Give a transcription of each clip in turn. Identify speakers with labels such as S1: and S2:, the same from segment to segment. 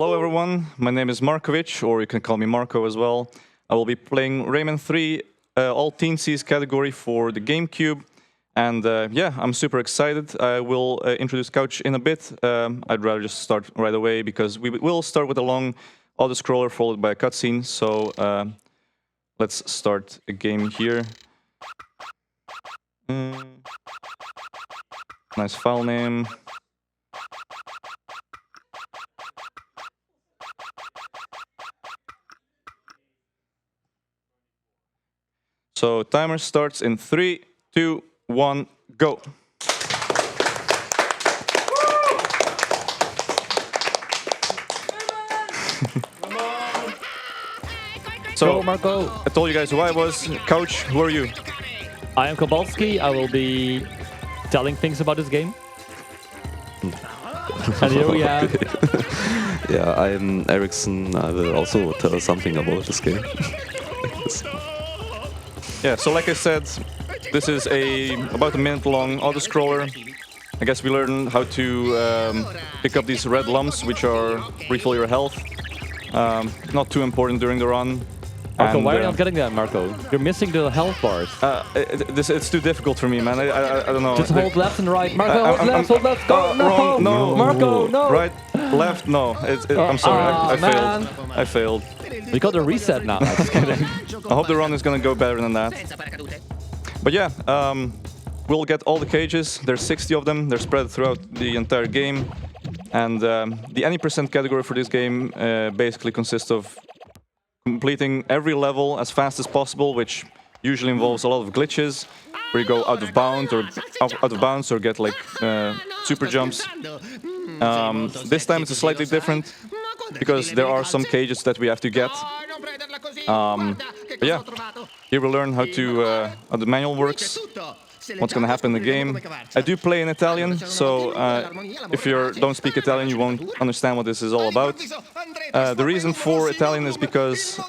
S1: Hello everyone, my name is Markovic, or you can call me Marco as well. I will be playing Rayman 3, all Teensies category for the GameCube. And yeah, I'm super excited. I will introduce Couch in a bit. I'd rather just start right away because we will start with a long auto-scroller followed by a cutscene. So let's start a game here. Nice file name. So timer starts in 3, 2, 1, go. So, Marco, I told you guys who I was. Couch, who are you?
S2: I am Kobaltski. I will be telling things about this game. And here we have...
S3: Yeah, I'm Ericsson. I will also tell something about this game.
S1: Yeah, so like I said, this is about a minute-long auto-scroller. I guess we learn how to pick up these red lumps, which are refill your health. Not too important during the run.
S2: Marco, why are you not getting that, Marco? You're missing the health bars.
S1: It's too difficult for me, man. I don't know.
S2: Just hold left and right. Marco, hold left, go! No,
S1: wrong, no,
S2: Marco, no!
S1: Right, left, no. I'm sorry, I failed. I failed.
S2: We got a reset now. I'm just kidding.
S1: I hope the run is gonna go better than that. But yeah, we'll get all the cages. There's 60 of them. They're spread throughout the entire game. And the any percent category for this game basically consists of completing every level as fast as possible, which usually involves a lot of glitches, where you go out of bounds or get like super jumps. This time it's slightly different because there are some cages that we have to get. But yeah, here we'll learn how the manual works, what's going to happen in the game. I do play in Italian, so if you don't speak Italian, you won't understand what this is all about. The reason for Italian is because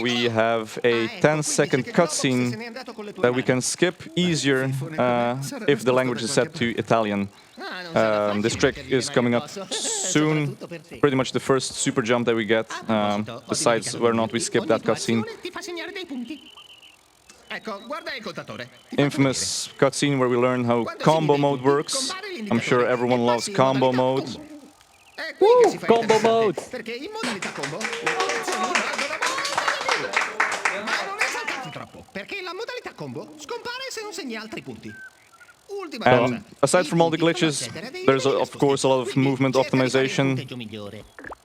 S1: we have a 10-second cutscene that we can skip easier if the language is set to Italian. This trick is coming up soon, pretty much the first super jump that we get, besides whether or not we skip that cutscene. Infamous cutscene where we learn how combo mode works. I'm sure everyone loves combo mode.
S2: Woo! Combo mode!
S1: And aside from all the glitches, there's of course a lot of movement optimization.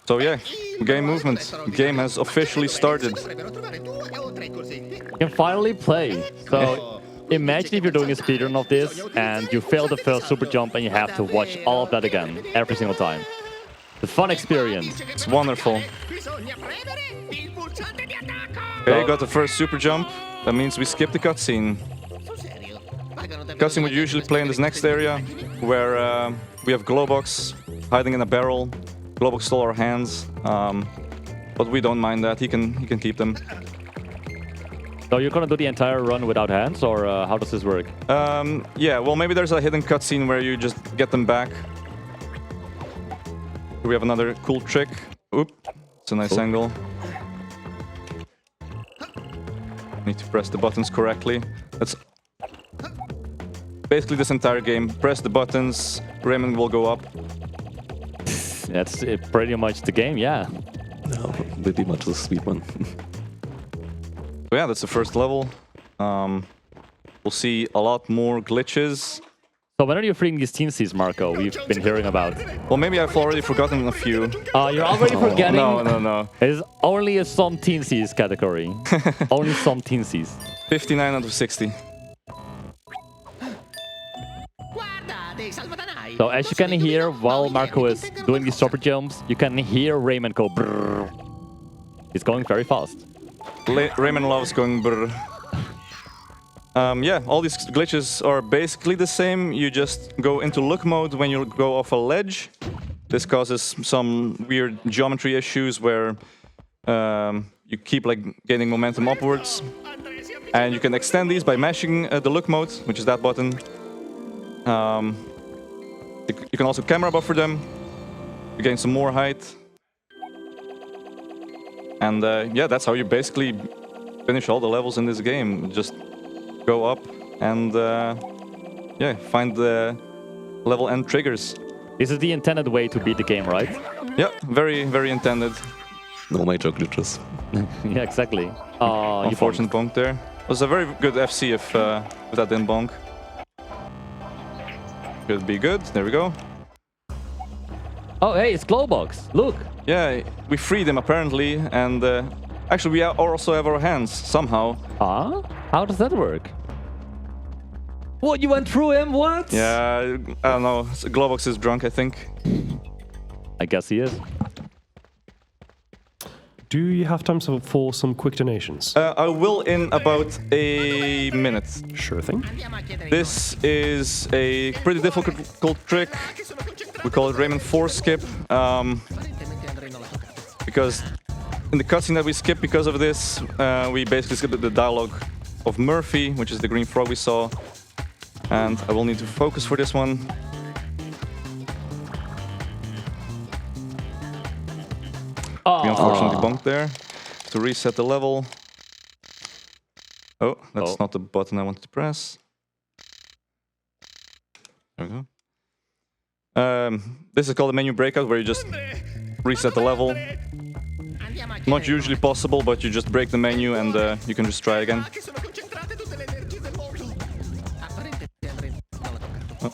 S1: So yeah, game movement. Game has officially started.
S2: You can finally play. So imagine if you're doing a speedrun of this and you fail the first super jump and you have to watch all of that again every single time. The fun experience.
S1: It's wonderful. Okay, got the first super jump. That means we skip the cutscene. Cutscene would usually play in this next area, where we have Glowbox hiding in a barrel. Glowbox stole our hands, but we don't mind that. He can keep them.
S2: So you're gonna do the entire run without hands, or how does this work?
S1: Yeah, well, maybe there's a hidden cutscene where you just get them back. Here we have another cool trick. Oop, it's a nice angle. Need to press the buttons correctly. That's basically this entire game. Press the buttons, Rayman will go up.
S2: That's pretty much the game, yeah.
S3: No, pretty much a sweet one.
S1: So yeah, that's the first level. We'll see a lot more glitches.
S2: So when are you freeing these Teensies, Marco? We've been hearing about.
S1: Well, maybe I've already forgotten a few.
S2: You're already forgetting?
S1: No.
S2: It's only a some Teensies category. Only some Teensies.
S1: 59 out of 60.
S2: So as you can hear, while Marco is doing these super jumps, you can hear Rayman go brrr. He's going very fast.
S1: Rayman loves going brrr. Yeah, all these glitches are basically the same. You just go into look mode when you go off a ledge. This causes some weird geometry issues where you keep like gaining momentum upwards. And you can extend these by mashing the look mode, which is that button. You can also camera buffer them. You gain some more height. And yeah, that's how you basically finish all the levels in this game. Just go up and yeah, find the level end triggers.
S2: This is the intended way to beat the game, right?
S1: Yeah, very, very intended.
S3: No major glitches.
S2: Yeah, exactly. You
S1: Unfortunate bonk there. It was a very good FC if that didn't bonk. Should be good. There we go.
S2: Oh, hey, it's Glowbox. Look.
S1: Yeah, we freed him apparently, and actually we also have our hands somehow.
S2: Huh? How does that work? What, you went through him? What?
S1: Yeah, I don't know. Glowbox is drunk, I think.
S2: I guess he is.
S4: Do you have time for some quick donations?
S1: I will in about a minute.
S4: Sure thing.
S1: This is a pretty difficult trick. We call it Rayman 4 skip. Because in the cutscene that we skip because of this, we basically skipped the dialogue of Murphy, which is the green frog we saw. And I will need to focus for this one. We unfortunately bonked there. To reset the level. Oh, that's not the button I wanted to press. There we go. This is called a menu breakout, where you just reset the level. Not usually possible, but you just break the menu and you can just try again. Oh.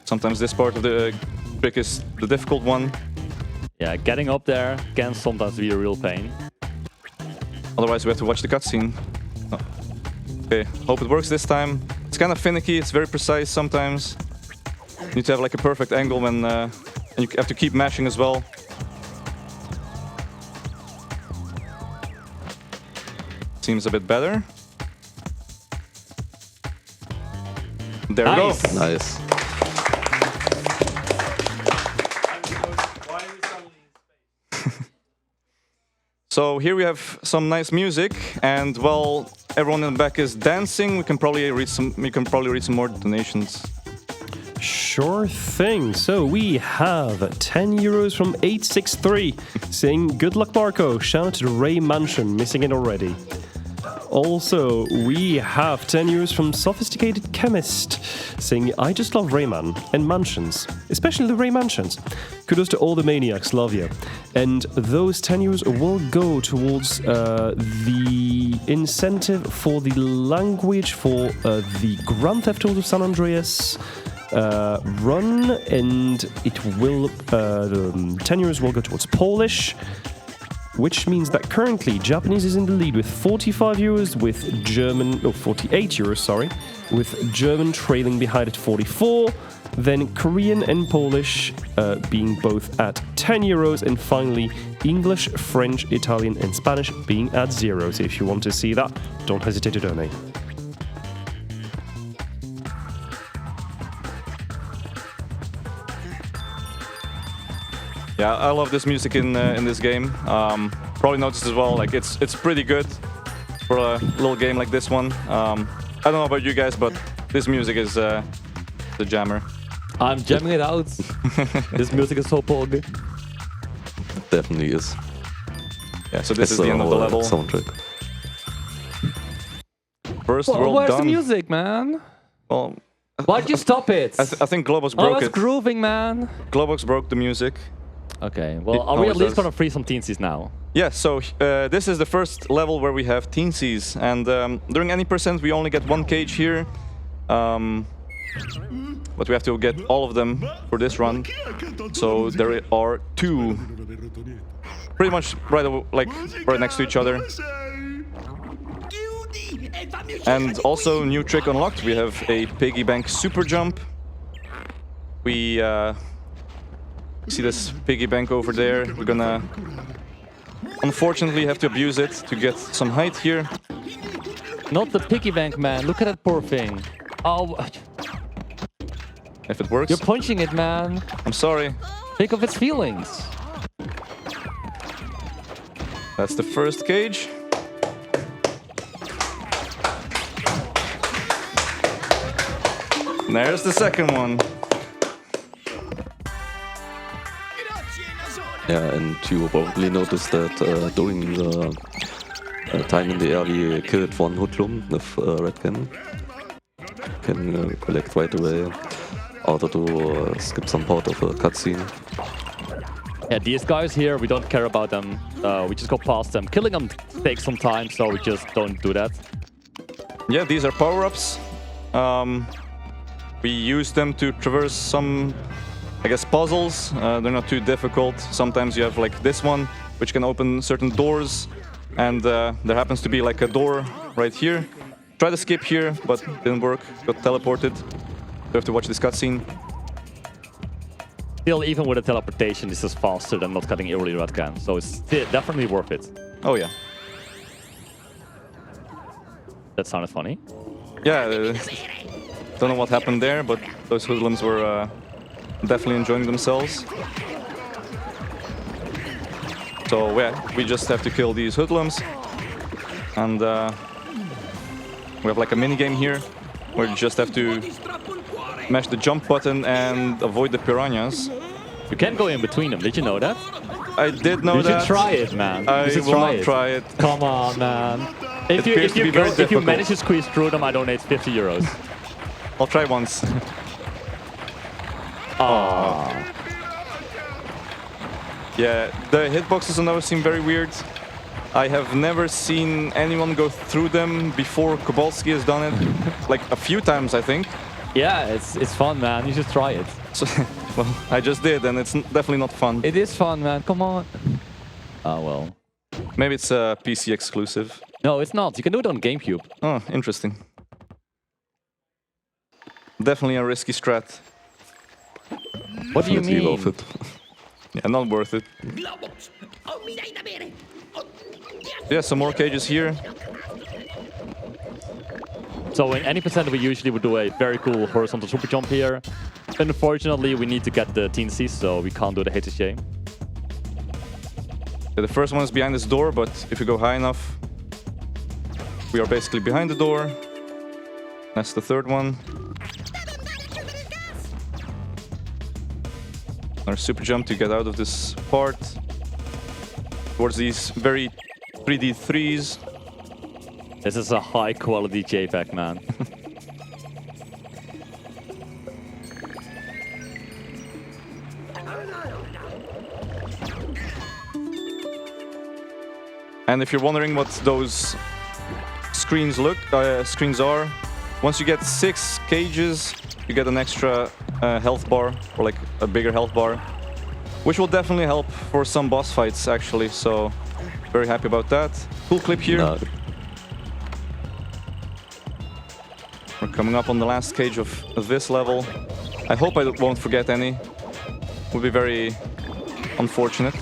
S1: Sometimes this part of the trick is the difficult one.
S2: Yeah, getting up there can sometimes be a real pain.
S1: Otherwise, we have to watch the cutscene. Oh. Okay, hope it works this time. It's kind of finicky, it's very precise sometimes. You need to have like a perfect angle when... and you have to keep mashing as well. Seems a bit better. There we go.
S3: Nice.
S1: So here we have some nice music, and while everyone in the back is dancing, we can probably read some more donations.
S4: Sure thing. So we have 10 euros from 863 saying, "Good luck, Marco. Shout out to the Ray Mansion, missing it already." Also, we have 10 euros from Sophisticated Chemist saying, "I just love Rayman and mansions, especially the Ray Mansions. Kudos to all the maniacs, love you." And those 10 euros will go towards the incentive for the language for the Grand Theft Auto San Andreas run, and it will, the 10 euros will go towards Polish, which means that currently Japanese is in the lead with 45 euros, with German, 48 euros, sorry, with German trailing behind at 44, then Korean and Polish being both at 10 euros, and finally English, French, Italian and Spanish being at 0. So if you want to see that, don't hesitate to donate.
S1: Yeah, I love this music in this game. Probably noticed as well, like it's pretty good for a little game like this one. I don't know about you guys, but this music is the jammer.
S2: I'm jamming it out. This music is so pog.
S3: It definitely is.
S1: Yeah, so this is the end of the level.
S3: Soundtrack.
S1: First world
S2: where's
S1: done.
S2: the music, man?
S1: Well,
S2: Why'd you stop it?
S1: I think Globox
S2: I
S1: broke
S2: was
S1: it.
S2: grooving, man.
S1: Globox broke the music.
S2: Okay, well, are we
S1: always
S2: at least
S1: does.
S2: gonna free some Teensies now?
S1: Yeah, so this is the first level where we have Teensies, and during any percent we only get one cage here. But we have to get all of them for this run. So there are 2, pretty much right next to each other. And also, new trick unlocked. We have a piggy bank super jump. We see this piggy bank over there. We're gonna unfortunately have to abuse it to get some height here.
S2: Not the piggy bank, man. Look at that poor thing. Oh,
S1: If it works.
S2: you're punching it, man.
S1: I'm sorry.
S2: Think of its feelings.
S1: That's the first cage. There's the second one.
S3: Yeah, and you probably noticed that during the time in the air we killed one Hoodlum with red cannon. Can collect right away, order to skip some part of a cutscene.
S2: Yeah, these guys here, we don't care about them. We just go past them. Killing them takes some time, so we just don't do that.
S1: Yeah, these are power-ups. We use them to traverse some, I guess, puzzles. They're not too difficult. Sometimes you have like this one, which can open certain doors. And there happens to be like a door right here. Try to skip here, but didn't work. Got teleported. You have to watch this cutscene.
S2: Still, even with the teleportation, this is faster than not cutting early red can. So it's definitely worth it.
S1: Oh yeah.
S2: That sounded funny.
S1: Yeah, don't know what happened there, but those hoodlums were definitely enjoying themselves. So yeah, we just have to kill these hoodlums. And we have like a mini game here where you just have to mash the jump button and avoid the piranhas.
S2: You can go in between them. Did you know that?
S1: I did know that.
S2: You should try it, man.
S1: I will not try it.
S2: Come on, man. If you manage to squeeze through them, I donate 50 euros.
S1: I'll try once. Yeah, the hitboxes on those seem very weird. I have never seen anyone go through them before Kobaltski has done it. Like a few times, I think.
S2: Yeah, it's fun, man. You should try it.
S1: So, well, I just did, and it's definitely not fun.
S2: It is fun, man. Come on. Oh, well.
S1: Maybe it's a PC exclusive.
S2: No, it's not. You can do it on GameCube.
S1: Oh, interesting. Definitely a risky strat.
S2: What do you
S3: Definitely
S2: mean?
S3: worth it.
S1: Yeah, not worth it. Yeah, some more cages here.
S2: So in any percent, we usually would do a very cool horizontal super jump here. Unfortunately, we need to get the Teensies, so we can't do the HSJ.
S1: Yeah, the first one is behind this door, but if you go high enough, we are basically behind the door. That's the third one. Our super jump to get out of this part. Towards these very 3D threes.
S2: This is a high quality JPEG, man.
S1: And if you're wondering what those screens are, once you get 6 cages, you get an extra health bar, or like a bigger health bar, which will definitely help for some boss fights, actually. So very happy about that. Cool clip here.
S3: No.
S1: We're coming up on the last cage of this level. I hope I won't forget any. Would be very unfortunate.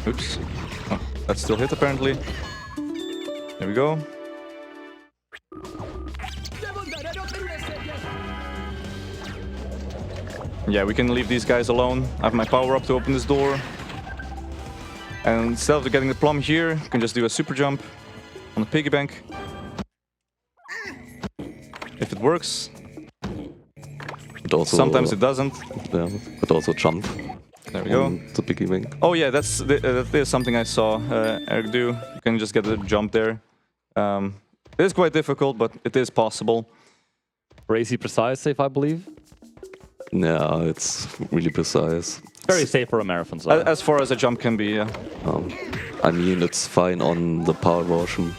S1: Oops. Oh, that's still hit apparently. There we go. Yeah, we can leave these guys alone. I have my power up to open this door. And instead of getting the plum here, you can just do a super jump on the piggy bank. If it works.
S3: But also,
S1: Sometimes it doesn't.
S3: Yeah, but also jump.
S1: There we go.
S3: The piggy bank.
S1: Oh yeah, that is something I saw Eric do. You can just get a jump there. It is quite difficult, but it is possible.
S2: Crazy precise save, I believe.
S3: Yeah, it's really precise.
S2: Very safe for a marathon. So.
S1: As far as a jump can be, yeah.
S3: I mean, it's fine on the power version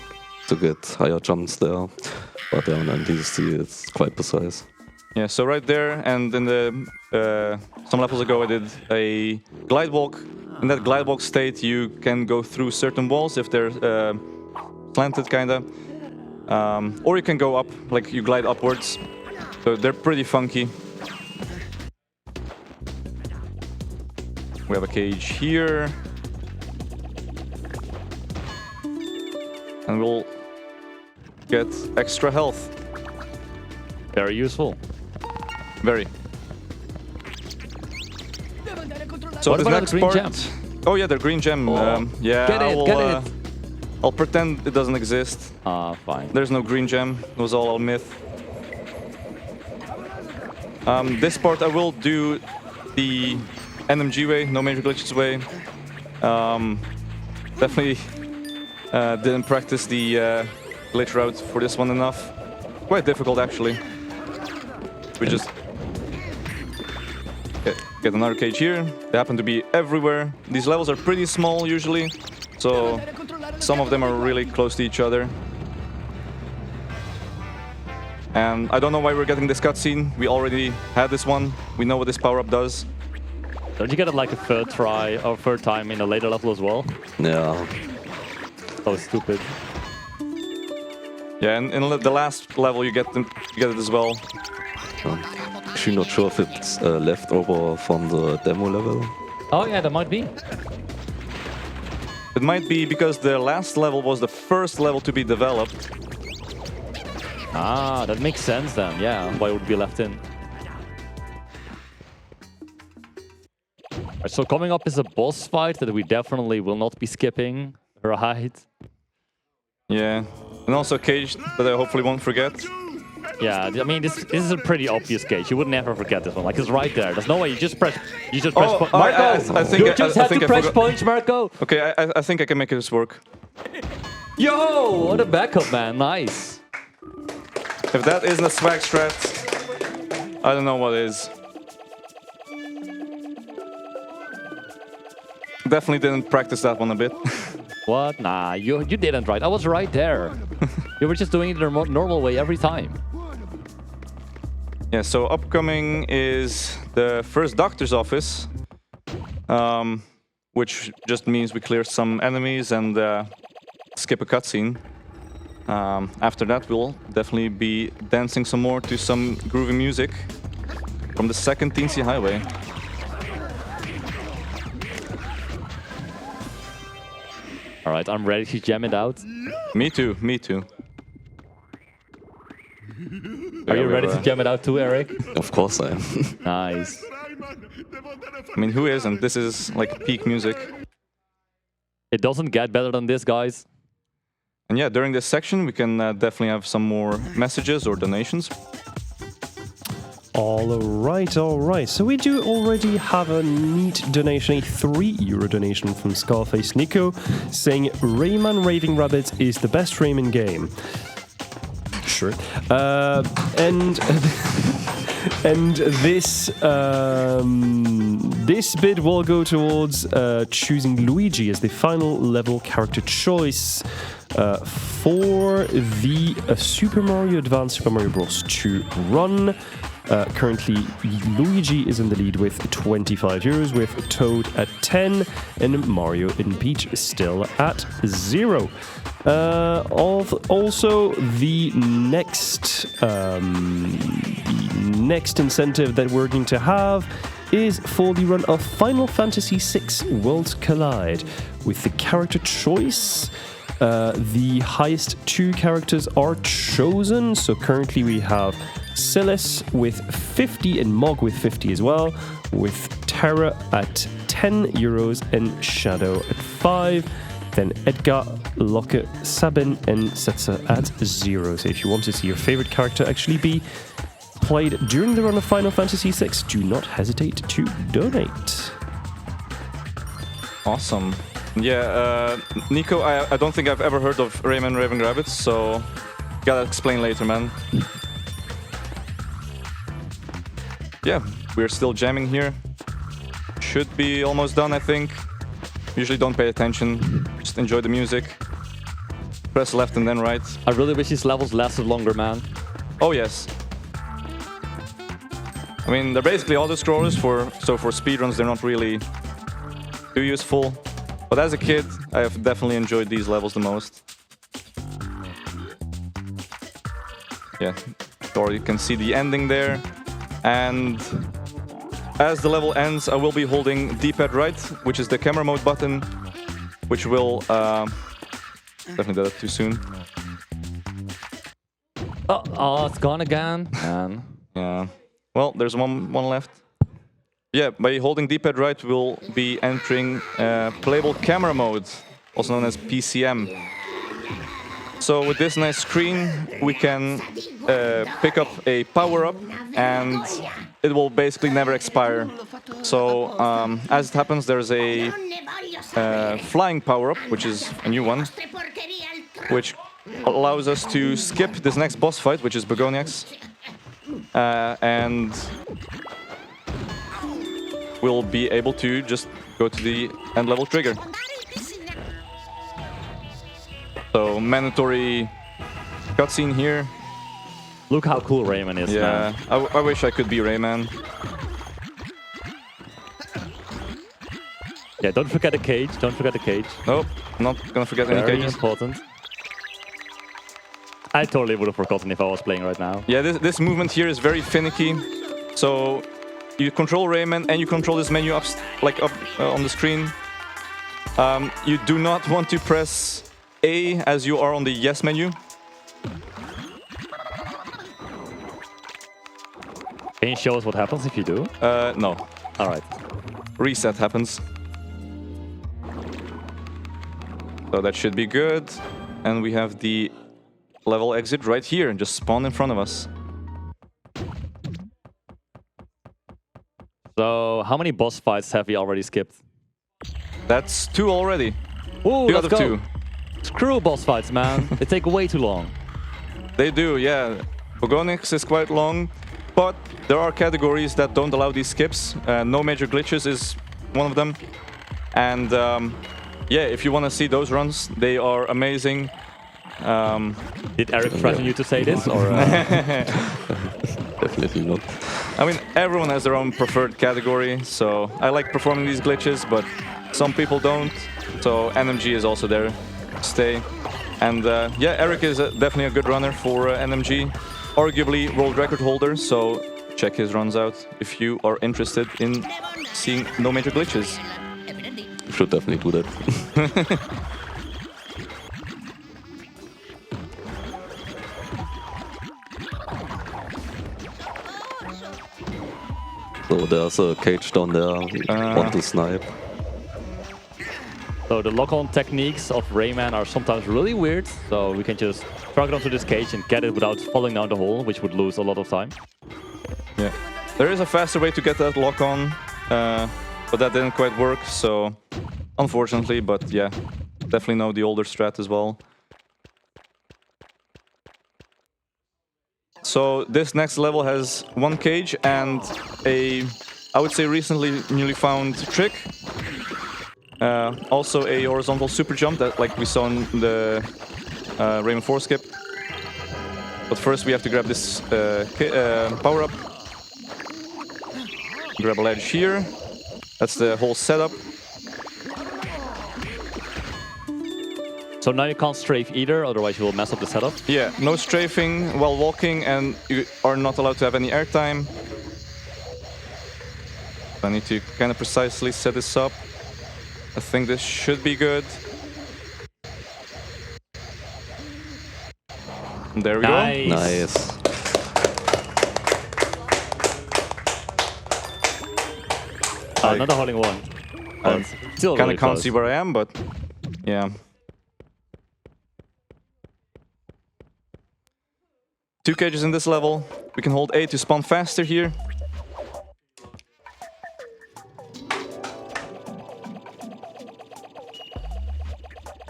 S3: to get higher jumps there, but on NTSC it's quite precise.
S1: Yeah, so right there, and in the some levels ago I did a glide walk. In that glide walk state, you can go through certain walls if they're slanted, kinda, or you can go up, like you glide upwards. So they're pretty funky. We have a cage here, and we'll get extra health.
S2: Very useful.
S1: Very. So
S2: What
S1: this
S2: about
S1: next
S2: the green
S1: part,
S2: gem?
S1: Oh yeah, the green gem. Yeah,
S2: Get it, get it.
S1: I'll pretend it doesn't exist.
S2: Fine.
S1: There's no green gem. It was all a myth. This part I will do the NMG way, no major glitches way. Definitely didn't practice the glitch route for this one enough. Quite difficult actually. We just get another cage here. They happen to be everywhere. These levels are pretty small usually, so some of them are really close to each other. And I don't know why we're getting this cutscene. We already had this one. We know what this power-up does.
S2: Don't you get it like a third try or third time in a later level as well?
S3: Yeah.
S2: So stupid.
S1: Yeah, and in the last level you get it as well.
S3: Actually not sure if it's leftover from the demo level.
S2: Oh yeah, that might be.
S1: It might be because the last level was the first level to be developed.
S2: Ah, that makes sense then. Yeah, why would it be left in? Right, so coming up is a boss fight that we definitely will not be skipping, right?
S1: Yeah, and also a cage that I hopefully won't forget.
S2: Yeah, I mean this is a pretty obvious cage. You would never forget this one. Like it's right there. There's no way. You just press.
S1: Oh,
S2: Marco,
S1: I think
S2: you just had to press punch, Marco.
S1: Okay, I think I can make this work.
S2: Yo, what a backup, man. Nice.
S1: If that isn't a swag strat, I don't know what is. Definitely didn't practice that one a bit.
S2: What? Nah, you didn't, right? I was right there. You were just doing it the normal way every time.
S1: Yeah, so upcoming is the first doctor's office, which just means we clear some enemies and skip a cutscene. After that, we'll definitely be dancing some more to some groovy music from the second Teensy Highway.
S2: All right, I'm ready to jam it out.
S1: Me too, me too.
S2: Are you ready to jam it out too, Eric?
S3: Of course I am.
S2: Nice.
S1: I mean, who isn't? This is like peak music.
S2: It doesn't get better than this, guys.
S1: And yeah, during this section, we can definitely have some more messages or donations.
S4: All right, all right. So we do already have a neat donation, a €3 donation from Scarface Nico, saying Rayman Raving Rabbits is the best Rayman game. Sure. And this this bid will go towards choosing Luigi as the final level character choice for the Super Mario Advance Super Mario Bros. 2 run. Currently, Luigi is in the lead with €25, with Toad at 10, and Mario and Peach still at 0. Also, the next incentive that we're going to have is for the run of Final Fantasy VI Worlds Collide. With the character choice, the highest 2 characters are chosen. So currently we have Silas with 50 and Mog with 50 as well, with Terra at €10 and Shadow at 5. Then Edgar, Locke, Sabin, and Setzer at 0. So if you want to see your favorite character actually be played during the run of Final Fantasy VI, do not hesitate to donate.
S1: Awesome. Yeah, Nico, I don't think I've ever heard of Rayman Raving Rabbits, so gotta explain later, man. Yeah, we're still jamming here. Should be almost done, I think. Usually don't pay attention, just enjoy the music. Press left and then right.
S2: I really wish these levels lasted longer, man.
S1: Oh yes. I mean, they're basically auto-scrollers, so for speedruns they're not really too useful. But as a kid, I have definitely enjoyed these levels the most. Yeah, or you can see the ending there. And as the level ends, I will be holding D-pad right, which is the camera mode button, which will... definitely did that too soon.
S2: Oh, it's gone again. Man.
S1: Yeah. Well, there's one left. Yeah, by holding D-pad right, we'll be entering playable camera mode, also known as PCM. So with this nice screen, we can pick up a power-up, and it will basically never expire. So as it happens, there's a flying power-up, which is a new one, which allows us to skip this next boss fight, which is Begoniacs, and we'll be able to just go to the end level trigger. So mandatory cutscene here.
S2: Look how cool Rayman is,
S1: Yeah,
S2: man.
S1: I wish I could be Rayman.
S2: Yeah, don't forget the cage. Don't forget the cage.
S1: Nope, not gonna forget any
S2: Very
S1: cages.
S2: important. I totally would have forgotten if I was playing right now.
S1: Yeah, this movement here is very finicky. So you control Rayman and you control this menu up, up on the screen. You do not want to press A as you are on the yes menu.
S2: Can you show us what happens if you do?
S1: No.
S2: All right.
S1: Reset happens. So that should be good. And we have the level exit right here, just spawn in front of us.
S2: So how many boss fights have we already skipped?
S1: That's 2 already.
S2: Ooh,
S1: 2
S2: let's
S1: out of
S2: go.
S1: 2.
S2: Screw boss fights, man. They take way too long.
S1: They do, yeah. Begoniacs is quite long, but there are categories that don't allow these skips. No major glitches is one of them. And yeah, if you want to see those runs, they are amazing.
S2: Did Eric threaten you to say this? Or
S3: Definitely not.
S1: I mean, everyone has their own preferred category, so I like performing these glitches, but some people don't. So NMG is also there to stay. And yeah, Eric is definitely a good runner for NMG. Arguably world record holder, so check his runs out if you are interested in seeing no major glitches.
S3: You should definitely do that. So there's a cage down there. Want to snipe.
S2: So the lock-on techniques of Rayman are sometimes really weird. So we can just drag it onto this cage and get it without falling down the hole, which would lose a lot of time.
S1: Yeah, there is a faster way to get that lock on, but that didn't quite work. So unfortunately, but yeah, definitely know the older strat as well. So this next level has 1 cage and a, I would say, recently newly found trick. Also a horizontal super jump that, like we saw in the Rayman 4 skip. But first we have to grab this power up. Grab a ledge here. That's the whole setup.
S2: So now you can't strafe either, otherwise you will mess up the setup.
S1: Yeah, no strafing while walking, and you are not allowed to have any airtime. I need to kind of precisely set this up. I think this should be good. There we
S2: Nice.
S1: go.
S3: Nice.
S2: Another holding one.
S1: I
S2: Still
S1: kind
S2: really
S1: of can't
S2: close.
S1: see where I am, but yeah. 2 cages in this level. We can hold A to spawn faster here.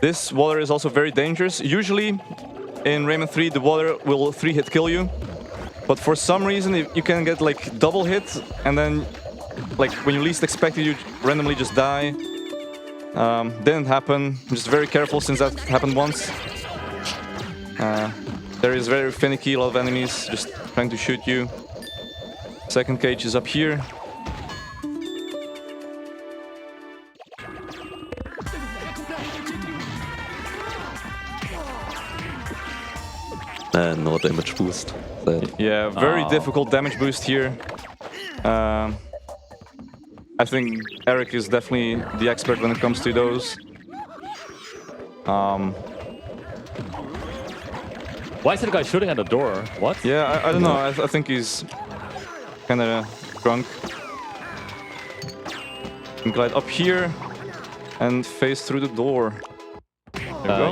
S1: This water is also very dangerous. Usually in Rayman 3 the water will 3-hit kill you. But for some reason you can get like double hit, and then like when you least expect it you randomly just die. Didn't happen. I'm just very careful since that happened once. There is very finicky, a lot of enemies just trying to shoot you. Second cage is up here.
S3: And no damage boost. Sad.
S1: Yeah, very difficult damage boost here. I think Eric is definitely the expert when it comes to those.
S2: Why is the guy shooting at the door? What?
S1: Yeah, I don't know. I think he's kind of drunk. can glide up here and phase through the door.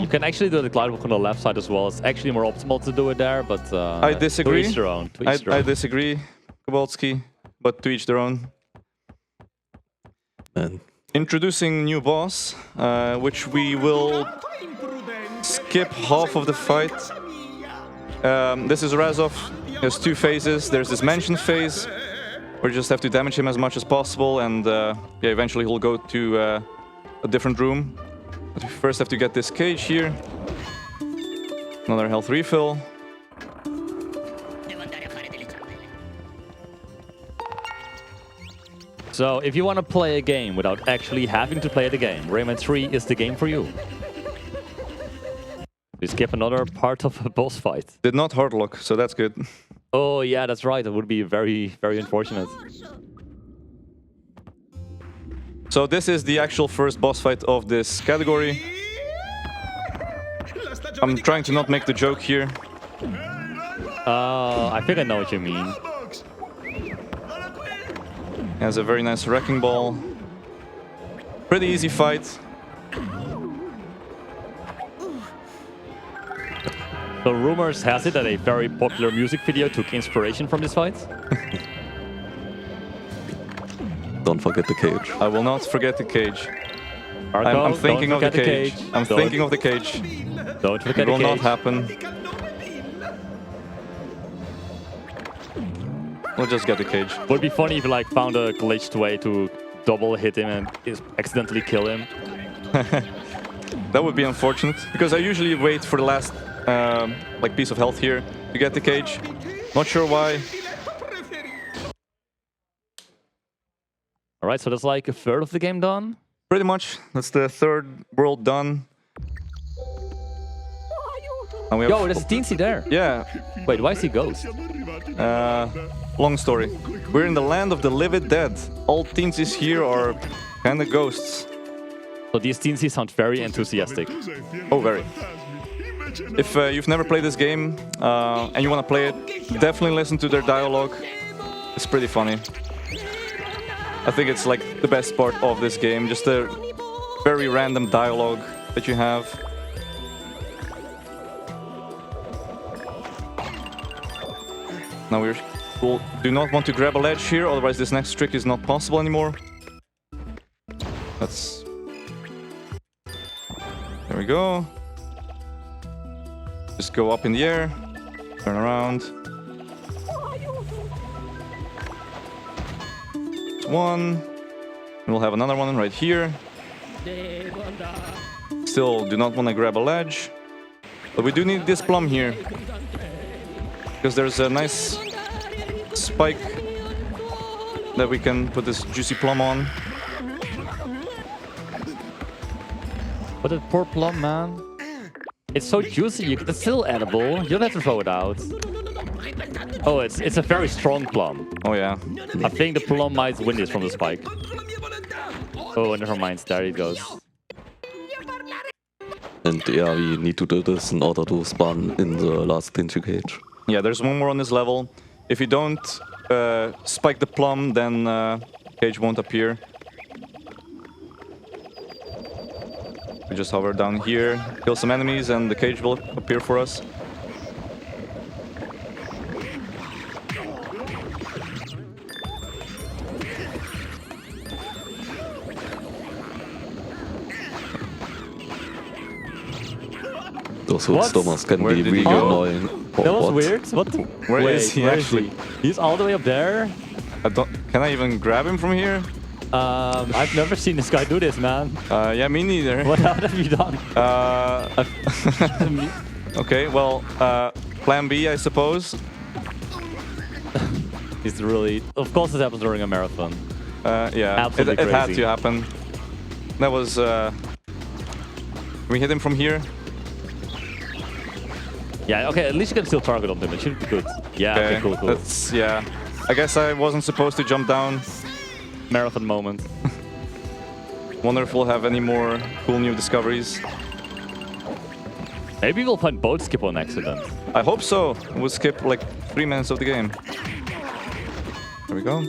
S2: You can actually do the glide walk on the left side as well. It's actually more optimal to do it there, but
S1: I disagree.
S2: To each their own. To each their
S1: I
S2: own.
S1: disagree, Kobaltski, but to each their own.
S3: Man.
S1: Introducing new boss, which we will skip half of the fight. This is Razov. There's two phases. There's this mention phase, where you just have to damage him as much as possible, and yeah, eventually he'll go to a different room. But we first have to get this cage here. Another health refill.
S2: So, if you want to play a game without actually having to play the game, Rayman 3 is the game for you. We skip another part of a boss fight.
S1: Did not hard lock, so that's good.
S2: Oh yeah, that's right. That would be very, very unfortunate.
S1: So this is the actual first boss fight of this category. I'm trying to not make the joke here.
S2: I think I know what you mean.
S1: He has a very nice wrecking ball. Pretty easy fight.
S2: So rumors has it that a very popular music video took inspiration from this fight.
S3: Don't forget the cage.
S1: I will not forget the cage.
S2: Marco,
S1: I'm thinking of the
S2: don't forget
S1: cage. I'm thinking of the cage.
S2: Don't forget
S1: It will
S2: the
S1: not
S2: cage.
S1: happen. We'll just get the cage.
S2: Would be funny if you like found a glitched way to double hit him and accidentally kill him.
S1: That would be unfortunate, because I usually wait for the last like piece of health here to get the cage. Not sure why.
S2: All right, so that's like a third of the game done.
S1: Pretty much, that's the third world done. And we have
S2: Yo, there's a Teensy there.
S1: yeah.
S2: Wait, why is he ghost?
S1: Long story. We're in the land of the living dead. All Teensies here are kinda ghosts.
S2: So these Teensies sound very enthusiastic.
S1: Oh, very. If you've never played this game and you want to play it, definitely listen to their dialogue. It's pretty funny. I think it's like the best part of this game, just the very random dialogue that you have. Now we do not want to grab a ledge here, otherwise this next trick is not possible anymore. That's... There we go. Just go up in the air, turn around. One. We'll have another one right here. Still do not want to grab a ledge. But we do need this plum here, because there's a nice spike that we can put this juicy plum on.
S2: But that poor plum, man. It's so juicy, it's still edible. You don't have to throw it out. Oh, it's a very strong plum.
S1: Oh yeah.
S2: I think the plum might win this from the spike. Oh, never mind. There it goes.
S3: And yeah, we need to do this in order to spawn in the last Teensie cage.
S1: Yeah, there's one more on this level. If you don't spike the plum, then cage won't appear. We just hover down here, kill some enemies, and the cage will appear for us.
S3: Those hoodstummers can
S1: Where
S3: be
S1: did he
S3: really
S1: go?
S3: annoying.
S2: That was
S3: What?
S2: weird. What?
S1: Where
S2: Wait,
S1: is he
S2: where
S1: actually?
S2: He's all the way up there.
S1: Can I even grab him from here?
S2: I've never seen this guy do this, man.
S1: Yeah, me neither.
S2: What have you done?
S1: Okay, well, plan B, I suppose.
S2: He's really... Of course this happens during a marathon.
S1: Yeah,
S2: Absolutely
S1: it had
S2: crazy.
S1: to happen. That was... Can we hit him from here?
S2: Yeah, okay, at least you can still target on him. It should be good. Yeah, okay, cool.
S1: That's... Yeah. I guess I wasn't supposed to jump down.
S2: Marathon moment.
S1: Wonder if we'll have any more cool new discoveries.
S2: Maybe we'll find boat skip on accident.
S1: I hope so. We'll skip like 3 minutes of the game. There we go.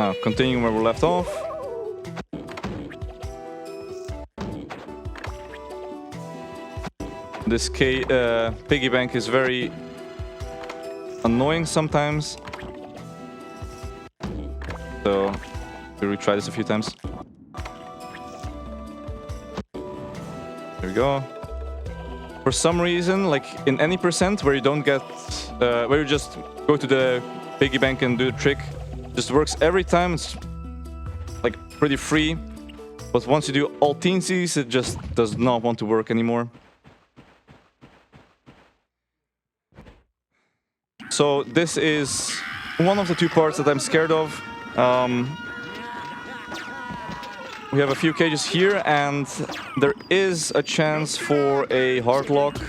S1: Now, continuing where we left off. This piggy bank is very annoying sometimes. So, we'll retry this a few times. There we go. For some reason, like in any percent where you don't get, where you just go to the piggy bank and do the trick, just works every time. It's like pretty free. But once you do all Teensies, it just does not want to work anymore. So this is one of the two parts that I'm scared of. We have a few cages here, and there is a chance for a hard lock.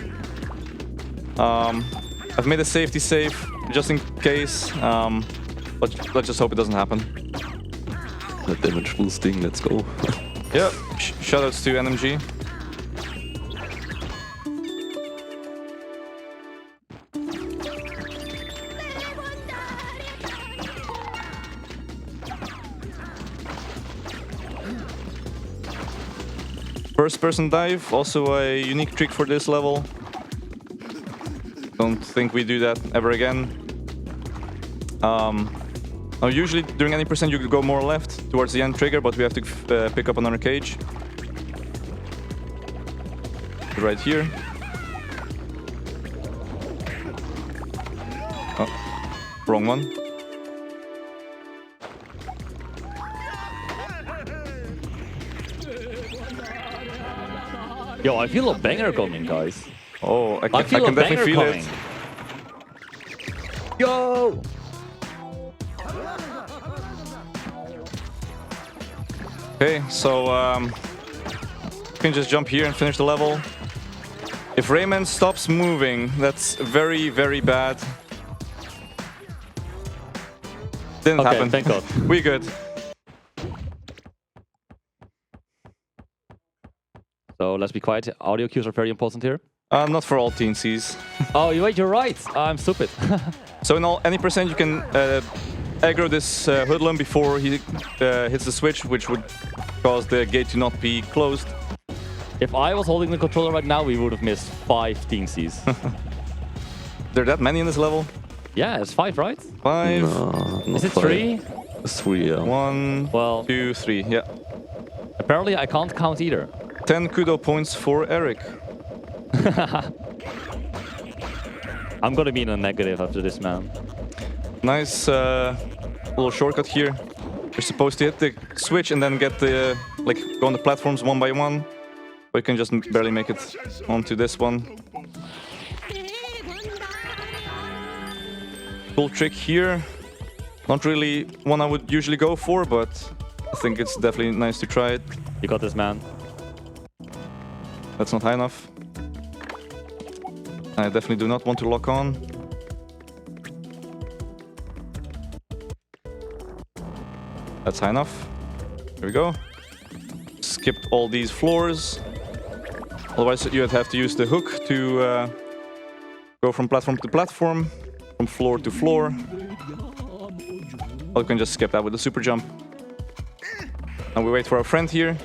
S1: I've made a safety save just in case, but let's just hope it doesn't happen.
S3: The damage boosting, let's go.
S1: Yeah, shoutouts to NMG. First person dive, also a unique trick for this level. Don't think we do that ever again. Now usually during any percent you could go more left towards the end trigger, but we have to pick up another cage. Right here. Oh, wrong one.
S2: Yo, I feel a banger coming, guys.
S1: Oh, I
S2: I
S1: can definitely feel
S2: coming.
S1: it.
S2: Yo!
S1: Okay, so you can just jump here and finish the level. If Rayman stops moving, that's very, very bad. Didn't
S2: Okay,
S1: happen.
S2: thank God.
S1: We good.
S2: So let's be quiet. Audio cues are very important here.
S1: Not for all Teensies.
S2: Oh, wait, you're right. I'm stupid.
S1: So in any percent you can aggro this Hoodlum before he hits the switch, which would cause the gate to not be closed.
S2: If I was holding the controller right now, we would have missed 5 Teensies.
S1: There are that many in this level?
S2: Yeah, it's 5, right?
S1: 5.
S3: No,
S2: Is it
S3: not
S2: 3?
S3: It's 3, yeah.
S1: 1,
S2: Well,
S1: 2, 3. Yeah.
S2: apparently I can't count either.
S1: 10 kudo points for Eric.
S2: I'm gonna be in a negative after this, man.
S1: Nice little shortcut here. You're supposed to hit the switch and then get the go on the platforms one by one, but you can just barely make it onto this one. Cool trick here. Not really one I would usually go for, but I think it's definitely nice to try it.
S2: You got this, man.
S1: That's not high enough. I definitely do not want to lock on. That's high enough. Here we go. Skipped all these floors. Otherwise you'd have to use the hook to go from platform to platform, from floor to floor. Or you can just skip that with the super jump. And we wait for our friend here.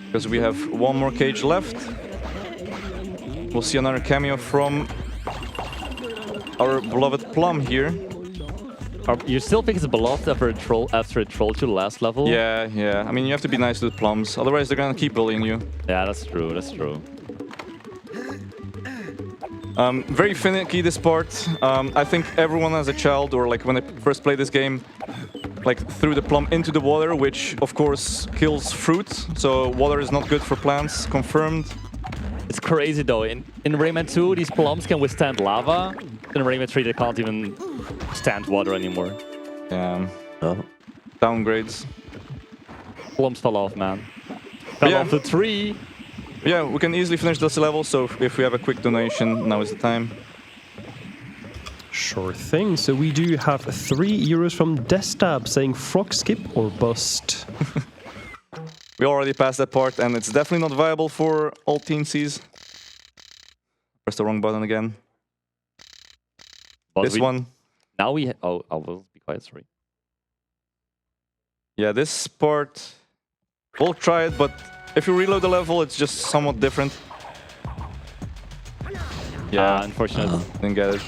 S1: Because we have one more cage left. We'll see another cameo from our beloved Plum here.
S2: You still think it's beloved after it trolled you last level?
S1: Yeah, yeah. I mean, you have to be nice to the Plums, otherwise they're gonna keep bullying you.
S2: Yeah, that's true, that's true.
S1: Very finicky, this part. I think everyone as a child, or like when they first played this game, like threw the plum into the water, which of course kills fruit. So water is not good for plants, confirmed.
S2: It's crazy though. In Rayman 2, these plums can withstand lava. In Rayman 3, they can't even stand water anymore.
S1: Yeah. Downgrades.
S2: Plums fell off, man. Fell off the tree.
S1: Yeah, we can easily finish this level, so if we have a quick donation, now is the time.
S4: Sure thing. So we do have €3 from Destab saying frog skip or bust.
S1: We already passed that part, and it's definitely not viable for all Teensies. Press the wrong button again.
S2: But
S1: This one.
S2: Now we... Oh, I will be quiet, sorry.
S1: Yeah, this part, we'll try it, but if you reload the level, it's just somewhat different. Yeah,
S2: Unfortunate.
S1: didn't get it.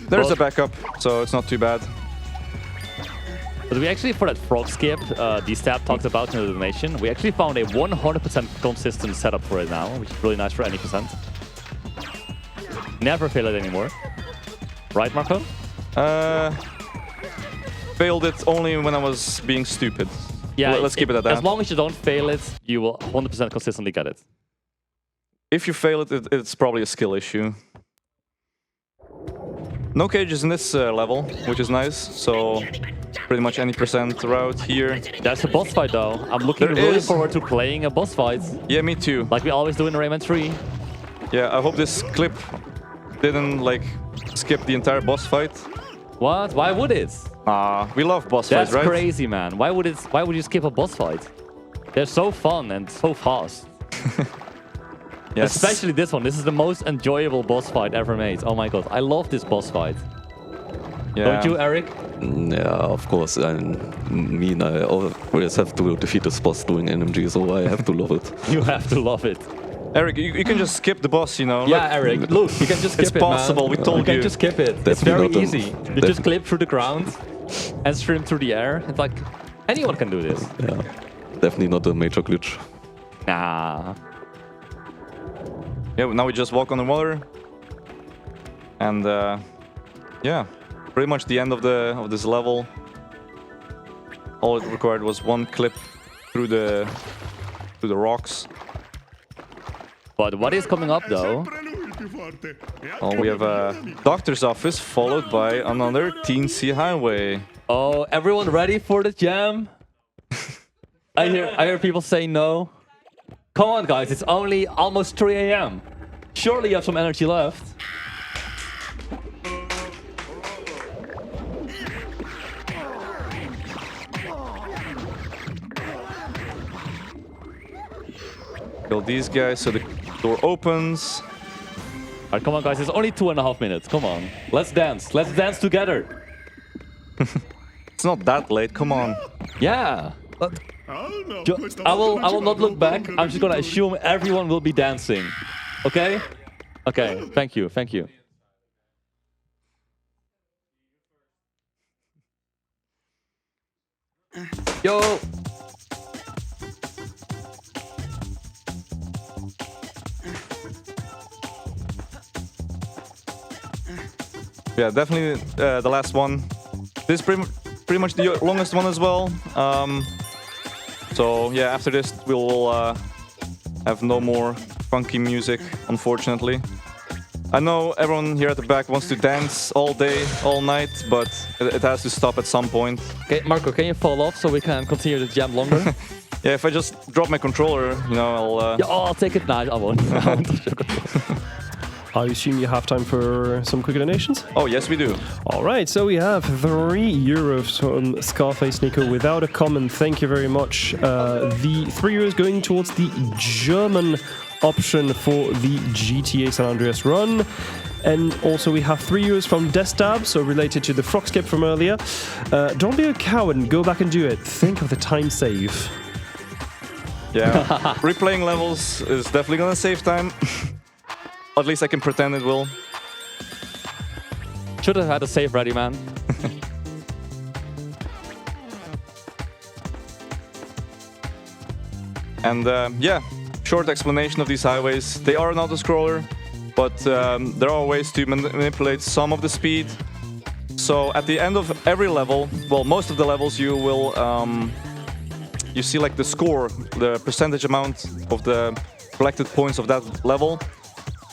S1: There's a backup, so it's not too bad.
S2: But we actually, for that frog skip, D-Stab talked about in the donation, we actually found a 100% consistent setup for it now, which is really nice for any percent. Never fail it anymore. Right, Marco?
S1: Failed it only when I was being stupid.
S2: Yeah,
S1: Let's keep it at that.
S2: As long as you don't fail it, you will 100% consistently get it.
S1: If you fail it, it's probably a skill issue. No cages in this level, which is nice, so pretty much any percent route here.
S2: There's a boss fight though. I'm looking really forward to playing a boss fight.
S1: Yeah, me too.
S2: Like we always do in Rayman 3.
S1: Yeah, I hope this clip didn't like skip the entire boss fight.
S2: What? Why would it?
S1: We love boss fights, right?
S2: That's crazy, man. Why would you skip a boss fight? They're so fun and so fast.
S1: Yes.
S2: Especially this one. This is the most enjoyable boss fight ever made. Oh my god, I love this boss fight.
S1: Yeah.
S2: Don't you, Eric?
S3: Yeah, of course. I mean, I always have to defeat this boss doing NMG, so I have to love it.
S2: You have to love it.
S1: Eric, you can just skip the boss, you know.
S2: Yeah, Eric, look, you can just skip it,
S1: It's possible, we told you.
S2: You can just skip it. It's very easy. You just clip through the ground and stream through the air. It's like, anyone can do this.
S3: Yeah, definitely not a major glitch.
S2: Nah.
S1: Yeah, now we just walk on the water. And yeah, pretty much the end of this level. All it required was one clip through the rocks.
S2: But what is coming up though?
S1: Oh, we have a doctor's office followed by another Teensies highway.
S2: Oh, everyone ready for the jam? I hear people say no. Come on, guys, it's only almost 3 AM. Surely you have some energy left.
S1: Kill these guys so the door opens.
S2: Alright, come on, guys, it's only 2.5 minutes. Come on, let's dance. Let's dance together.
S1: It's not that late, come on.
S2: Yeah. I will not look back. I'm just gonna assume everyone will be dancing. Okay? Okay, thank you, thank you. Yo!
S1: Yeah, definitely the last one. This is pretty much the longest one as well. So yeah, after this we will have no more funky music, unfortunately. I know everyone here at the back wants to dance all day, all night, but it has to stop at some point.
S2: Okay, Marco, can you fall off so we can continue the jam longer?
S1: Yeah, if I just drop my controller, you know, I'll...
S2: Yeah, I'll take it. No, I won't. I won't touch your controller.
S4: I assume you have time for some quick donations?
S1: Oh, yes, we do.
S4: All right, so we have €3 from Scarface Nico without a comment. Thank you very much. The €3 going towards the German option for the GTA San Andreas run. And also we have €3 from Destab, so related to the frog skip from earlier. Don't be a coward and go back and do it. Think of the time save.
S1: Yeah, replaying levels is definitely gonna save time. At least I can pretend it will.
S2: Should have had a save ready, man.
S1: And yeah, short explanation of these highways. They are an auto-scroller, but there are ways to manipulate some of the speed. So at the end of every level, well, most of the levels, you will you see like the score, the percentage amount of the collected points of that level.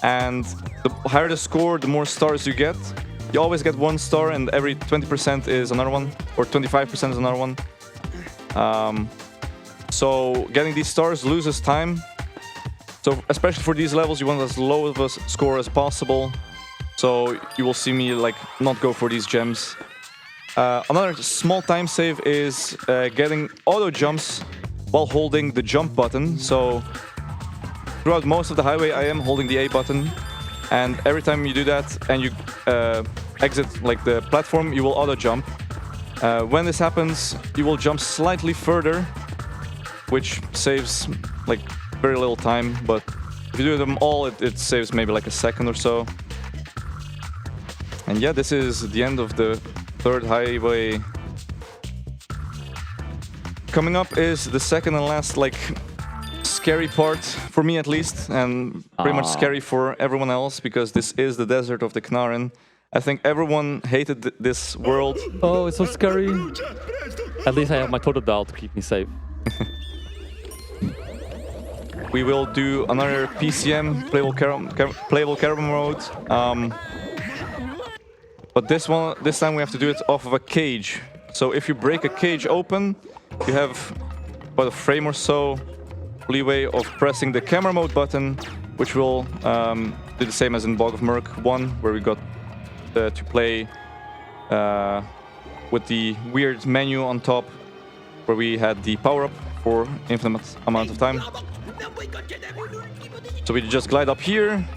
S1: And the higher the score, the more stars you get. You always get 1 star, and every 20% is another one, or 25% is another one. So getting these stars loses time. So especially for these levels, you want as low of a score as possible. So you will see me like not go for these gems. Another small time save is getting auto jumps while holding the jump button. So throughout most of the highway, I am holding the A button, and every time you do that and you exit like the platform, you will auto jump. When this happens, you will jump slightly further, which saves like very little time, but if you do them all, it saves maybe like a second or so. And yeah, this is the end of the third highway. Coming up is the second and last like scary part, for me at least, and pretty much scary for everyone else, because this is the desert of the Knarren. I think everyone hated this world.
S2: Oh, it's so scary. At least I have my total dial to keep me safe.
S1: We will do another PCM, playable carom mode. But this time we have to do it off of a cage. So if you break a cage open, you have about a frame or so leeway of pressing the camera mode button, which will do the same as in Bog of Merc 1, where we got to play with the weird menu on top, where we had the power-up for infinite amount of time. So we just glide up here.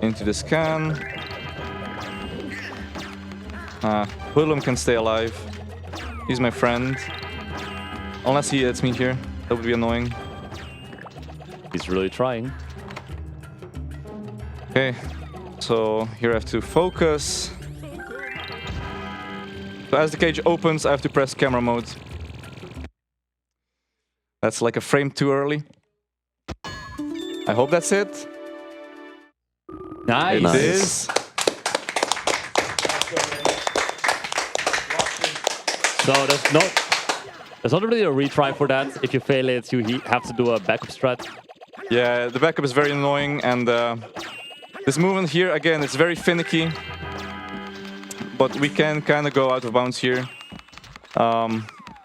S1: Into the scan. Hoodlum can stay alive. He's my friend. Unless he hits me here. That would be annoying.
S2: He's really trying.
S1: Okay. So here I have to focus. So as the cage opens, I have to press camera mode. That's like a frame too early. I hope that's it.
S2: Nice.
S1: It is.
S2: So there's not really a retry for that. If you fail it, you have to do a backup strat.
S1: Yeah, the backup is very annoying, and this movement here, again, it's very finicky. But we can kind of go out of bounds here.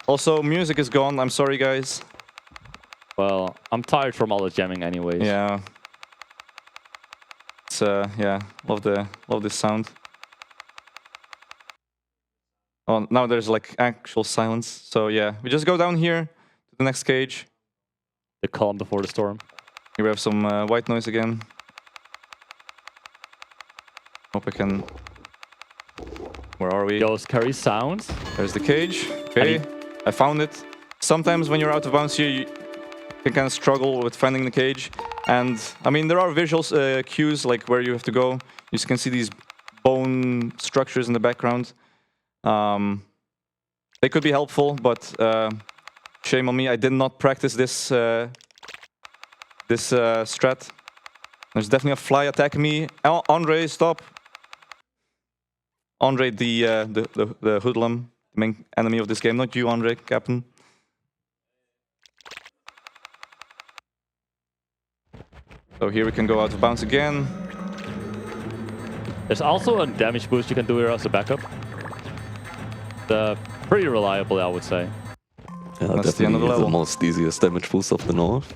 S1: Also, music is gone. I'm sorry, guys.
S2: Well, I'm tired from all the jamming anyways.
S1: Yeah. It's yeah, love this sound. Oh, now there's like actual silence. So yeah, we just go down here to the next cage.
S2: The calm before the storm.
S1: Here we have some white noise again. Hope I can. Where are we?
S2: Ghost carry sounds.
S1: There's the cage. Okay, I found it. Sometimes when you're out of bounds here, you can kind of struggle with finding the cage. And I mean, there are visual cues like where you have to go. You can see these bone structures in the background. They could be helpful, but shame on me. I did not practice this strat. There's definitely a fly attacking me. Andre, stop! Andre, the hoodlum, the main enemy of this game. Not you, Andre, Captain. So here we can go out of bounds again.
S2: There's also a damage boost you can do here as a backup. Pretty reliable, I would say.
S3: Yeah,
S1: that's the end of the level.
S3: The most easiest damage boost of the north.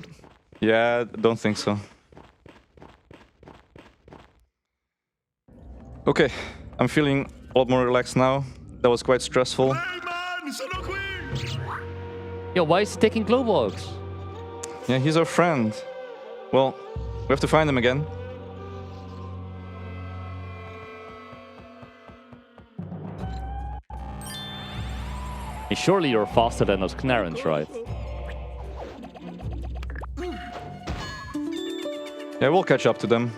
S1: Yeah, don't think so. Okay, I'm feeling a lot more relaxed now. That was quite stressful.
S2: Yo, why is he taking Globox?
S1: Yeah, he's our friend. Well, we have to find him again.
S2: And surely you're faster than those Knarrens, right?
S1: Yeah, we'll catch up to them.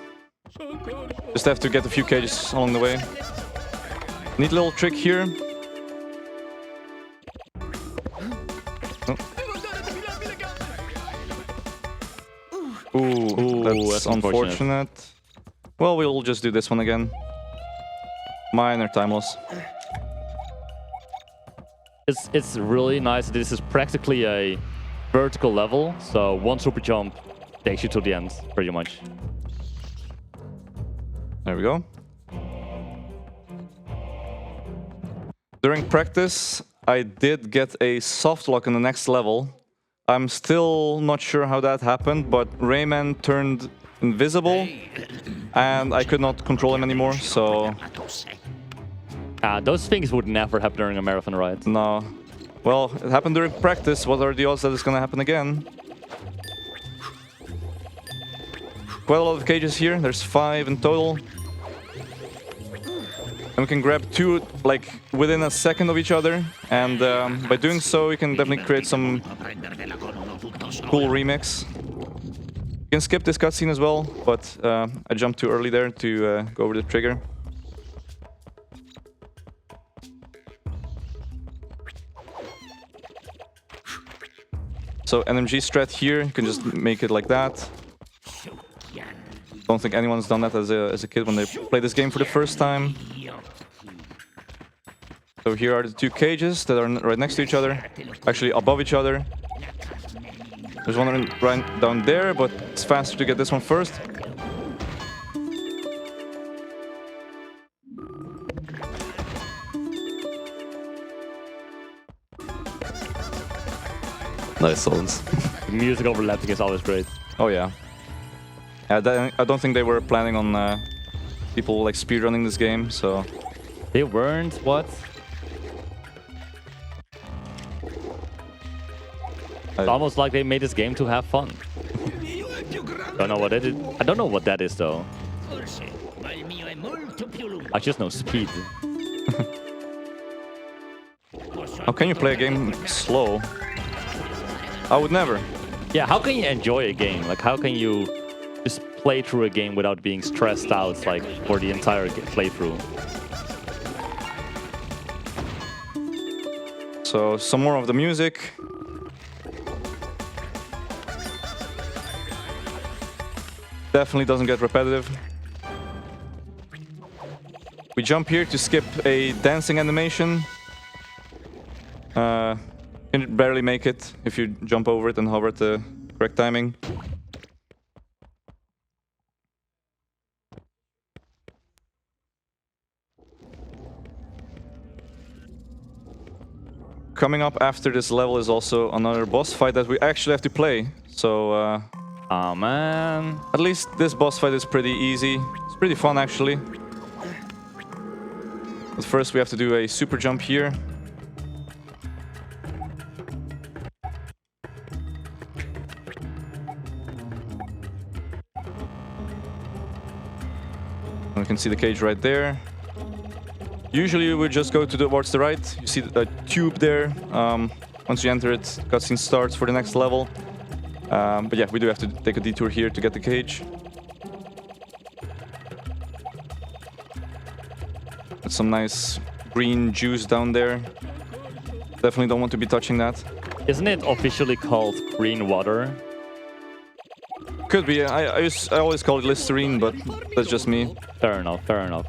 S1: Just have to get a few cages along the way. Neat little trick here. Oh. Ooh, that's unfortunate. Well, we'll just do this one again. Minor time loss.
S2: It's really nice. This is practically a vertical level, so one super jump takes you to the end, pretty much.
S1: There we go. During practice, I did get a soft lock in the next level. I'm still not sure how that happened, but Rayman turned invisible, and I could not control him anymore, so...
S2: Those things would never happen during a marathon ride.
S1: No. Well, it happened during practice. What are the odds that it's gonna happen again? quite a lot of cages here. There's 5 in total. And we can grab 2 like within a second of each other. And by doing so, you can definitely create some cool remix. You can skip this cutscene as well, but I jumped too early there to go over the trigger. So NMG strat here, you can just make it like that. Don't think anyone's done that as a kid when they play this game for the first time. So here are the 2 cages that are right next to each other, actually above each other. There's one right down there, but it's faster to get this one first.
S3: Nice sounds.
S2: Music overlapping is always great.
S1: Oh yeah. I don't think they were planning on people like speedrunning this game, so...
S2: They weren't? What? It's almost like they made this game to have fun. Don't know what it is. I don't know what that is though. I just know speed.
S1: How can you play a game slow? I would never.
S2: Yeah, how can you enjoy a game? Like, how can you just play through a game without being stressed out, like, for the entire playthrough?
S1: So, some more of the music. Definitely doesn't get repetitive. We jump here to skip a dancing animation. You can barely make it if you jump over it and hover at the correct timing. Coming up after this level is also another boss fight that we actually have to play. So,
S2: oh man.
S1: At least this boss fight is pretty easy. It's pretty fun actually. But first we have to do a super jump here. We can see the cage right there. Usually you would just go towards the right. You see the tube there. Once you enter it, cutscene starts for the next level. But yeah, we do have to take a detour here to get the cage. There's some nice green juice down there. Definitely don't want to be touching that.
S2: Isn't it officially called green water?
S1: Could be. I always call it Listerine, but that's just me.
S2: Fair enough, fair enough.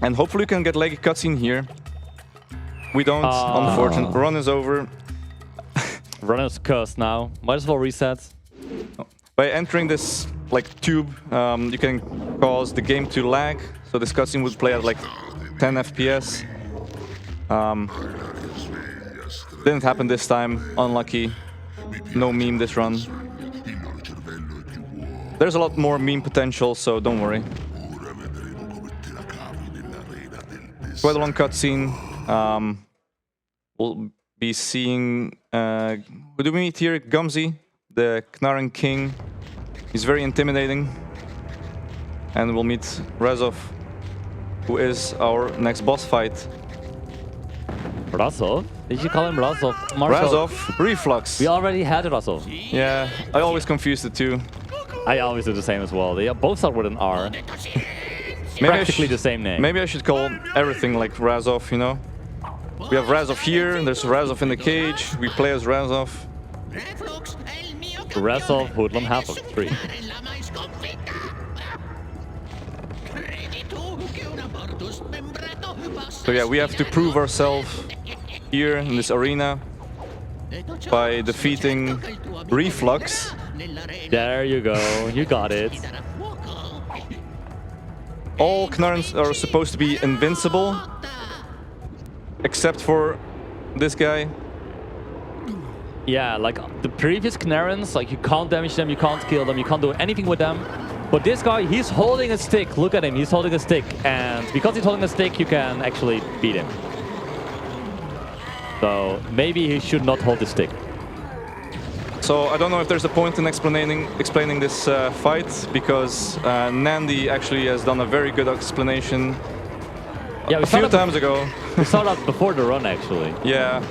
S1: And hopefully we can get leggy cutscene here. We don't, unfortunately. Run is over.
S2: Run is cursed now. Might as well reset.
S1: By entering this like tube, you can cause the game to lag. So this cutscene would play at like 10 FPS. Didn't happen this time. Unlucky. No meme this run. There's a lot more meme potential, so don't worry. Quite a long cutscene. We'll be seeing... who do we meet here? Gumsy, the Knarren King. He's very intimidating. And we'll meet Razov, who is our next boss fight.
S2: Razov? Did you call him Razov?
S1: Razov, Reflux.
S2: We already had Razov.
S1: Yeah, I always confuse the two.
S2: I always do the same as well. They both start with an R. Practically the same name.
S1: Maybe I should call everything like Razov, you know? We have Razov here, and there's Razov in the cage. We play as Razov.
S2: Razov, Hoodlum, Havoc, 3.
S1: So yeah, we have to prove ourselves here in this arena by defeating Reflux.
S2: There you go, you got it.
S1: All Knarrens are supposed to be invincible, except for this guy.
S2: Yeah, like the previous Knarrens, like you can't damage them, you can't kill them, you can't do anything with them. But this guy, he's holding a stick. Look at him, he's holding a stick. And because he's holding a stick, you can actually beat him. So maybe he should not hold the stick.
S1: So I don't know if there's a point in explaining this fight, because Nandy actually has done a very good explanation a few times ago.
S2: We saw that before the run, actually.
S1: Yeah,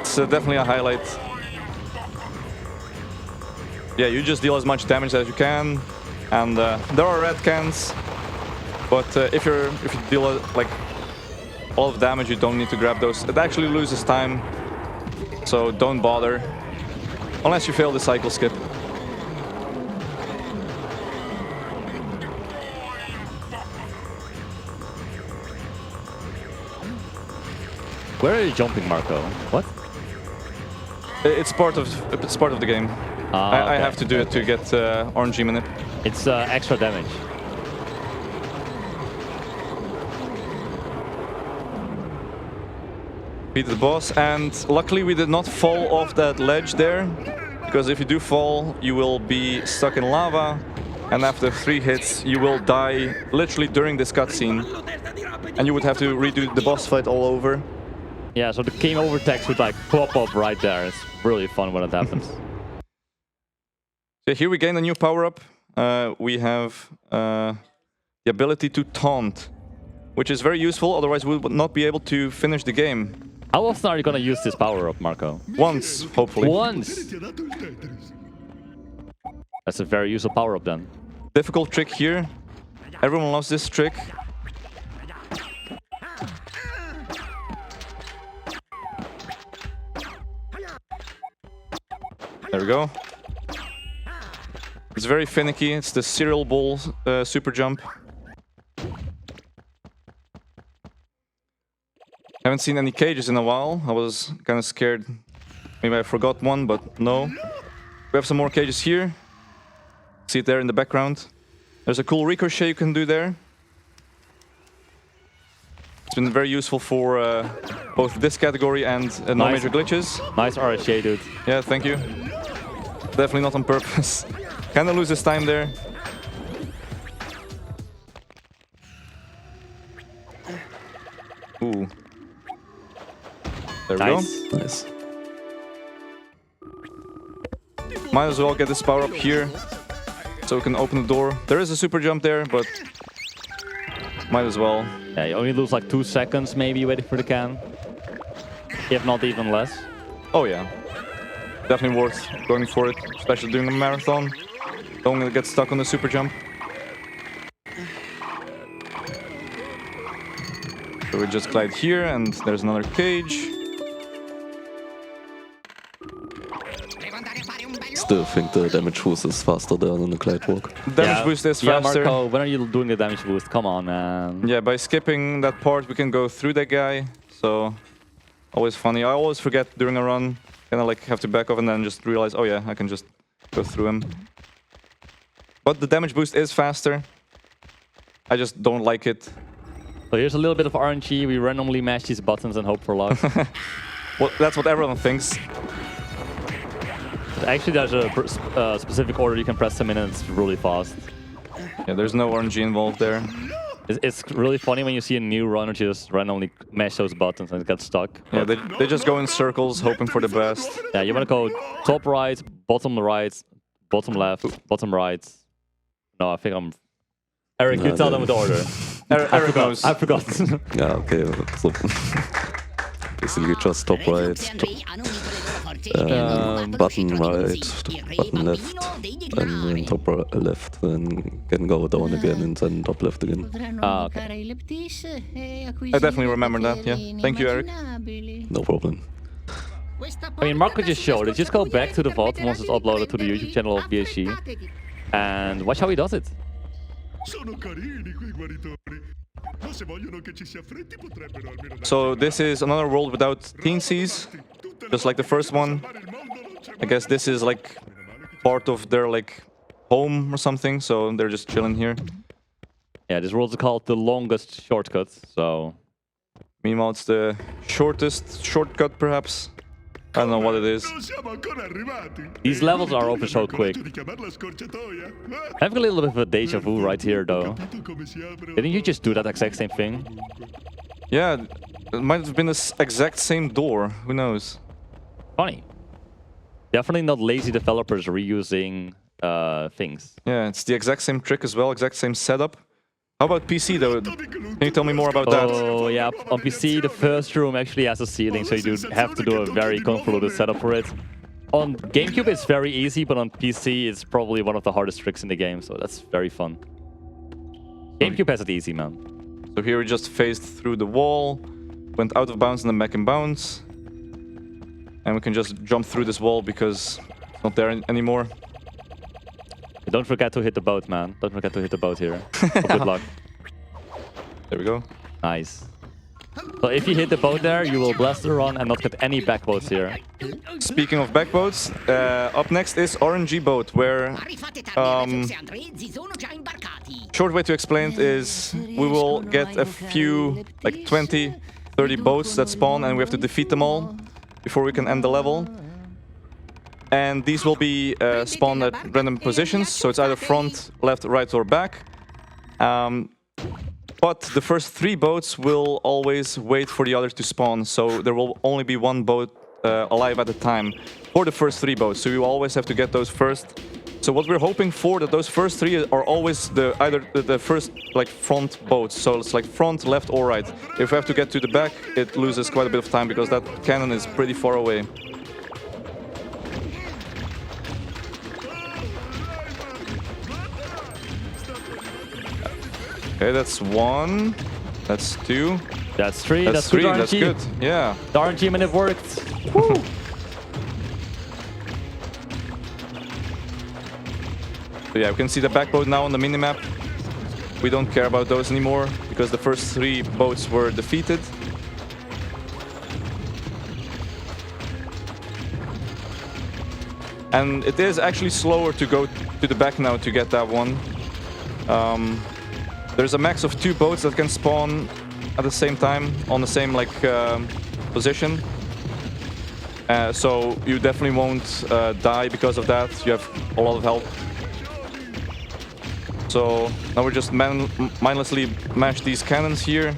S1: it's definitely a highlight. Yeah, you just deal as much damage as you can, and there are red cans, but if you deal like all of damage, you don't need to grab those. It actually loses time, so don't bother. Unless you fail the cycle skip.
S2: Where are you jumping, Marco? What?
S1: It's part of the game.
S2: Ah,
S1: I have to do it to get RNG minute.
S2: It's extra damage.
S1: Beat the boss, and luckily we did not fall off that ledge there, because if you do fall, you will be stuck in lava, and after 3 hits, you will die literally during this cutscene, and you would have to redo the boss fight all over.
S2: Yeah, so the game over text would like pop up right there. It's really fun when it happens.
S1: So here we gain a new power-up. We have the ability to taunt, which is very useful, otherwise we would not be able to finish the game.
S2: How often are you gonna use this power-up, Marco?
S1: Once, hopefully.
S2: Once! That's a very useful power-up then.
S1: Difficult trick here. Everyone loves this trick. There we go. It's very finicky. It's the cereal bowl super jump. Haven't seen any cages in a while. I was kind of scared. Maybe I forgot one, but no. We have some more cages here. See it there in the background. There's a cool ricochet you can do there. It's been very useful for both this category and no major glitches.
S2: Nice RSJ, dude.
S1: Yeah, thank you. Definitely not on purpose. Kinda loses time there. Ooh. There we go.
S3: Nice.
S1: Might as well get this power up here, so we can open the door. There is a super jump there, but might as well.
S2: Yeah, you only lose like 2 seconds maybe waiting for the can. If not even less.
S1: Oh yeah. Definitely worth going for it, especially during a marathon. Don't want to get stuck on the super jump. So we just glide here, and there's another cage.
S3: Still think the damage boost is faster there on the glide walk.
S1: Damage boost is faster.
S2: Yeah, Marco, when are you doing the damage boost? Come on, man.
S1: Yeah, by skipping that part, we can go through that guy. So, always funny. I always forget during a run. Kind of like have to back off and then just realize, oh yeah, I can just go through him. But the damage boost is faster. I just don't like it.
S2: So here's a little bit of RNG. We randomly mash these buttons and hope for luck.
S1: Well, that's what everyone thinks.
S2: But actually, there's a specific order you can press them in, and it's really fast.
S1: Yeah, there's no RNG involved there.
S2: It's really funny when you see a new runner just randomly mash those buttons and it gets stuck.
S1: Yeah, they just go in circles, hoping for the best.
S2: Yeah, you want to go top right, bottom left, bottom right. No, I think I'm... Eric, you tell them the order.
S1: Eric knows.
S2: I forgot.
S3: Yeah, okay. So basically just top right, button right, button left, and then top left, then can go down again and then top left again.
S2: Ah, okay.
S1: I definitely remember that, yeah. Thank you, Eric.
S3: No problem.
S2: I mean, Marco just showed it. Just go back to the VOD once it's uploaded to the YouTube channel of BSG and watch how he does it.
S1: So this is another world without Teensies, just like the first one. I guess this is like part of their like home or something, so they're just chilling here.
S2: Yeah, this world is called the longest shortcut, so...
S1: Meanwhile, it's the shortest shortcut, perhaps. I don't know what it is.
S2: These levels are over so quick. Having a little bit of a deja vu right here, though. Didn't you just do that exact same thing?
S1: Yeah, it might have been the exact same door. Who knows?
S2: Funny. Definitely not lazy developers reusing things.
S1: Yeah, it's the exact same trick as well, exact same setup. How about PC though? Can you tell me more about that?
S2: Oh yeah, on PC the first room actually has a ceiling, so you do have to do a very convoluted setup for it. On GameCube it's very easy, but on PC it's probably one of the hardest tricks in the game, so that's very fun. GameCube has it easy, man.
S1: So here we just phased through the wall, went out of bounds and then back in bounds. And we can just jump through this wall because it's not there anymore.
S2: Don't forget to hit the boat, man. Don't forget to hit the boat here. Oh, good luck.
S1: There we go.
S2: Nice. So if you hit the boat there, you will blast the run and not get any back boats here.
S1: Speaking of back boats, up next is RNG boat, where short way to explain it is we will get a few, like 20, 30 boats that spawn, and we have to defeat them all before we can end the level. And these will be spawned at random positions, so it's either front, left, right, or back. But the first 3 boats will always wait for the others to spawn, so there will only be 1 boat alive at a time for the first 3 boats. So you always have to get those first. So what we're hoping for, that those first 3 are always either the first like front boats. So it's like front, left, or right. If we have to get to the back, it loses quite a bit of time because that cannon is pretty far away. Okay, that's 1. That's 2.
S2: That's 3.
S1: That's 3.
S2: Good
S1: That's
S2: RNG.
S1: good. Yeah.
S2: The RNG and it worked. Woo.
S1: So yeah, we can see the back boat now on the minimap. We don't care about those anymore because the first 3 boats were defeated. And it is actually slower to go to the back now to get that one. There's a max of 2 boats that can spawn at the same time on the same position. So you definitely won't die because of that. You have a lot of health. So now we're just mindlessly mash these cannons here,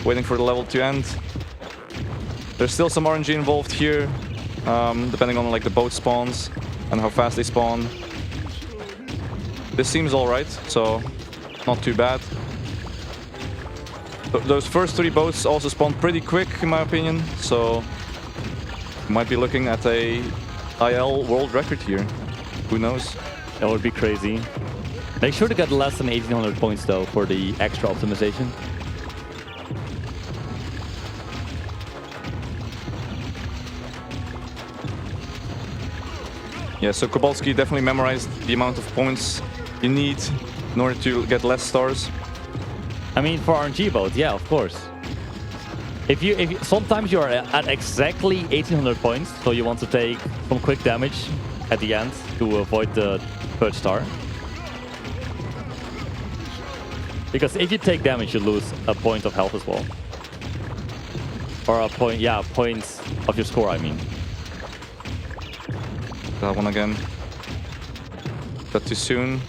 S1: waiting for the level to end. There's still some RNG involved here, depending on like the boat spawns and how fast they spawn. This seems alright, so not too bad. Those first 3 boats also spawn pretty quick, in my opinion, so we might be looking at a IL world record here. Who knows?
S2: That would be crazy. Make sure to get less than 1800 points though for the extra optimization.
S1: Yeah, so Kobaltski definitely memorized the amount of points you need in order to get less stars.
S2: I mean, for RNG boat, yeah, of course. If you sometimes you are at exactly 1800 points, so you want to take some quick damage at the end to avoid the third star. Because if you take damage, you lose a point of health as well. Or a point, yeah, points of your score, I mean.
S1: That one again. That too soon.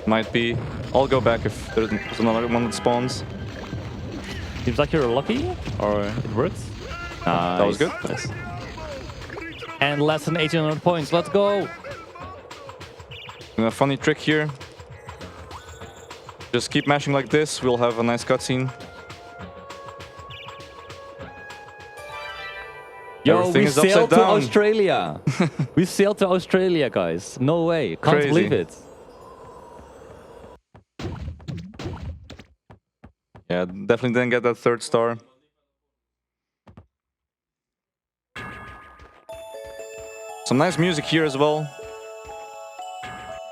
S1: Might be. I'll go back if there's another one that spawns.
S2: Seems like you're lucky, or it works. Nice.
S1: That was good.
S2: Nice. And less than 1800 points. Let's go.
S1: A funny trick here. Just keep mashing like this. We'll have a nice cutscene.
S2: Yo,
S1: Everything
S2: we
S1: is upside
S2: sailed to
S1: down.
S2: Australia. We sailed to Australia, guys. No way. Can't
S1: Crazy.
S2: believe it.
S1: Yeah, definitely didn't get that third star. Some nice music here as well.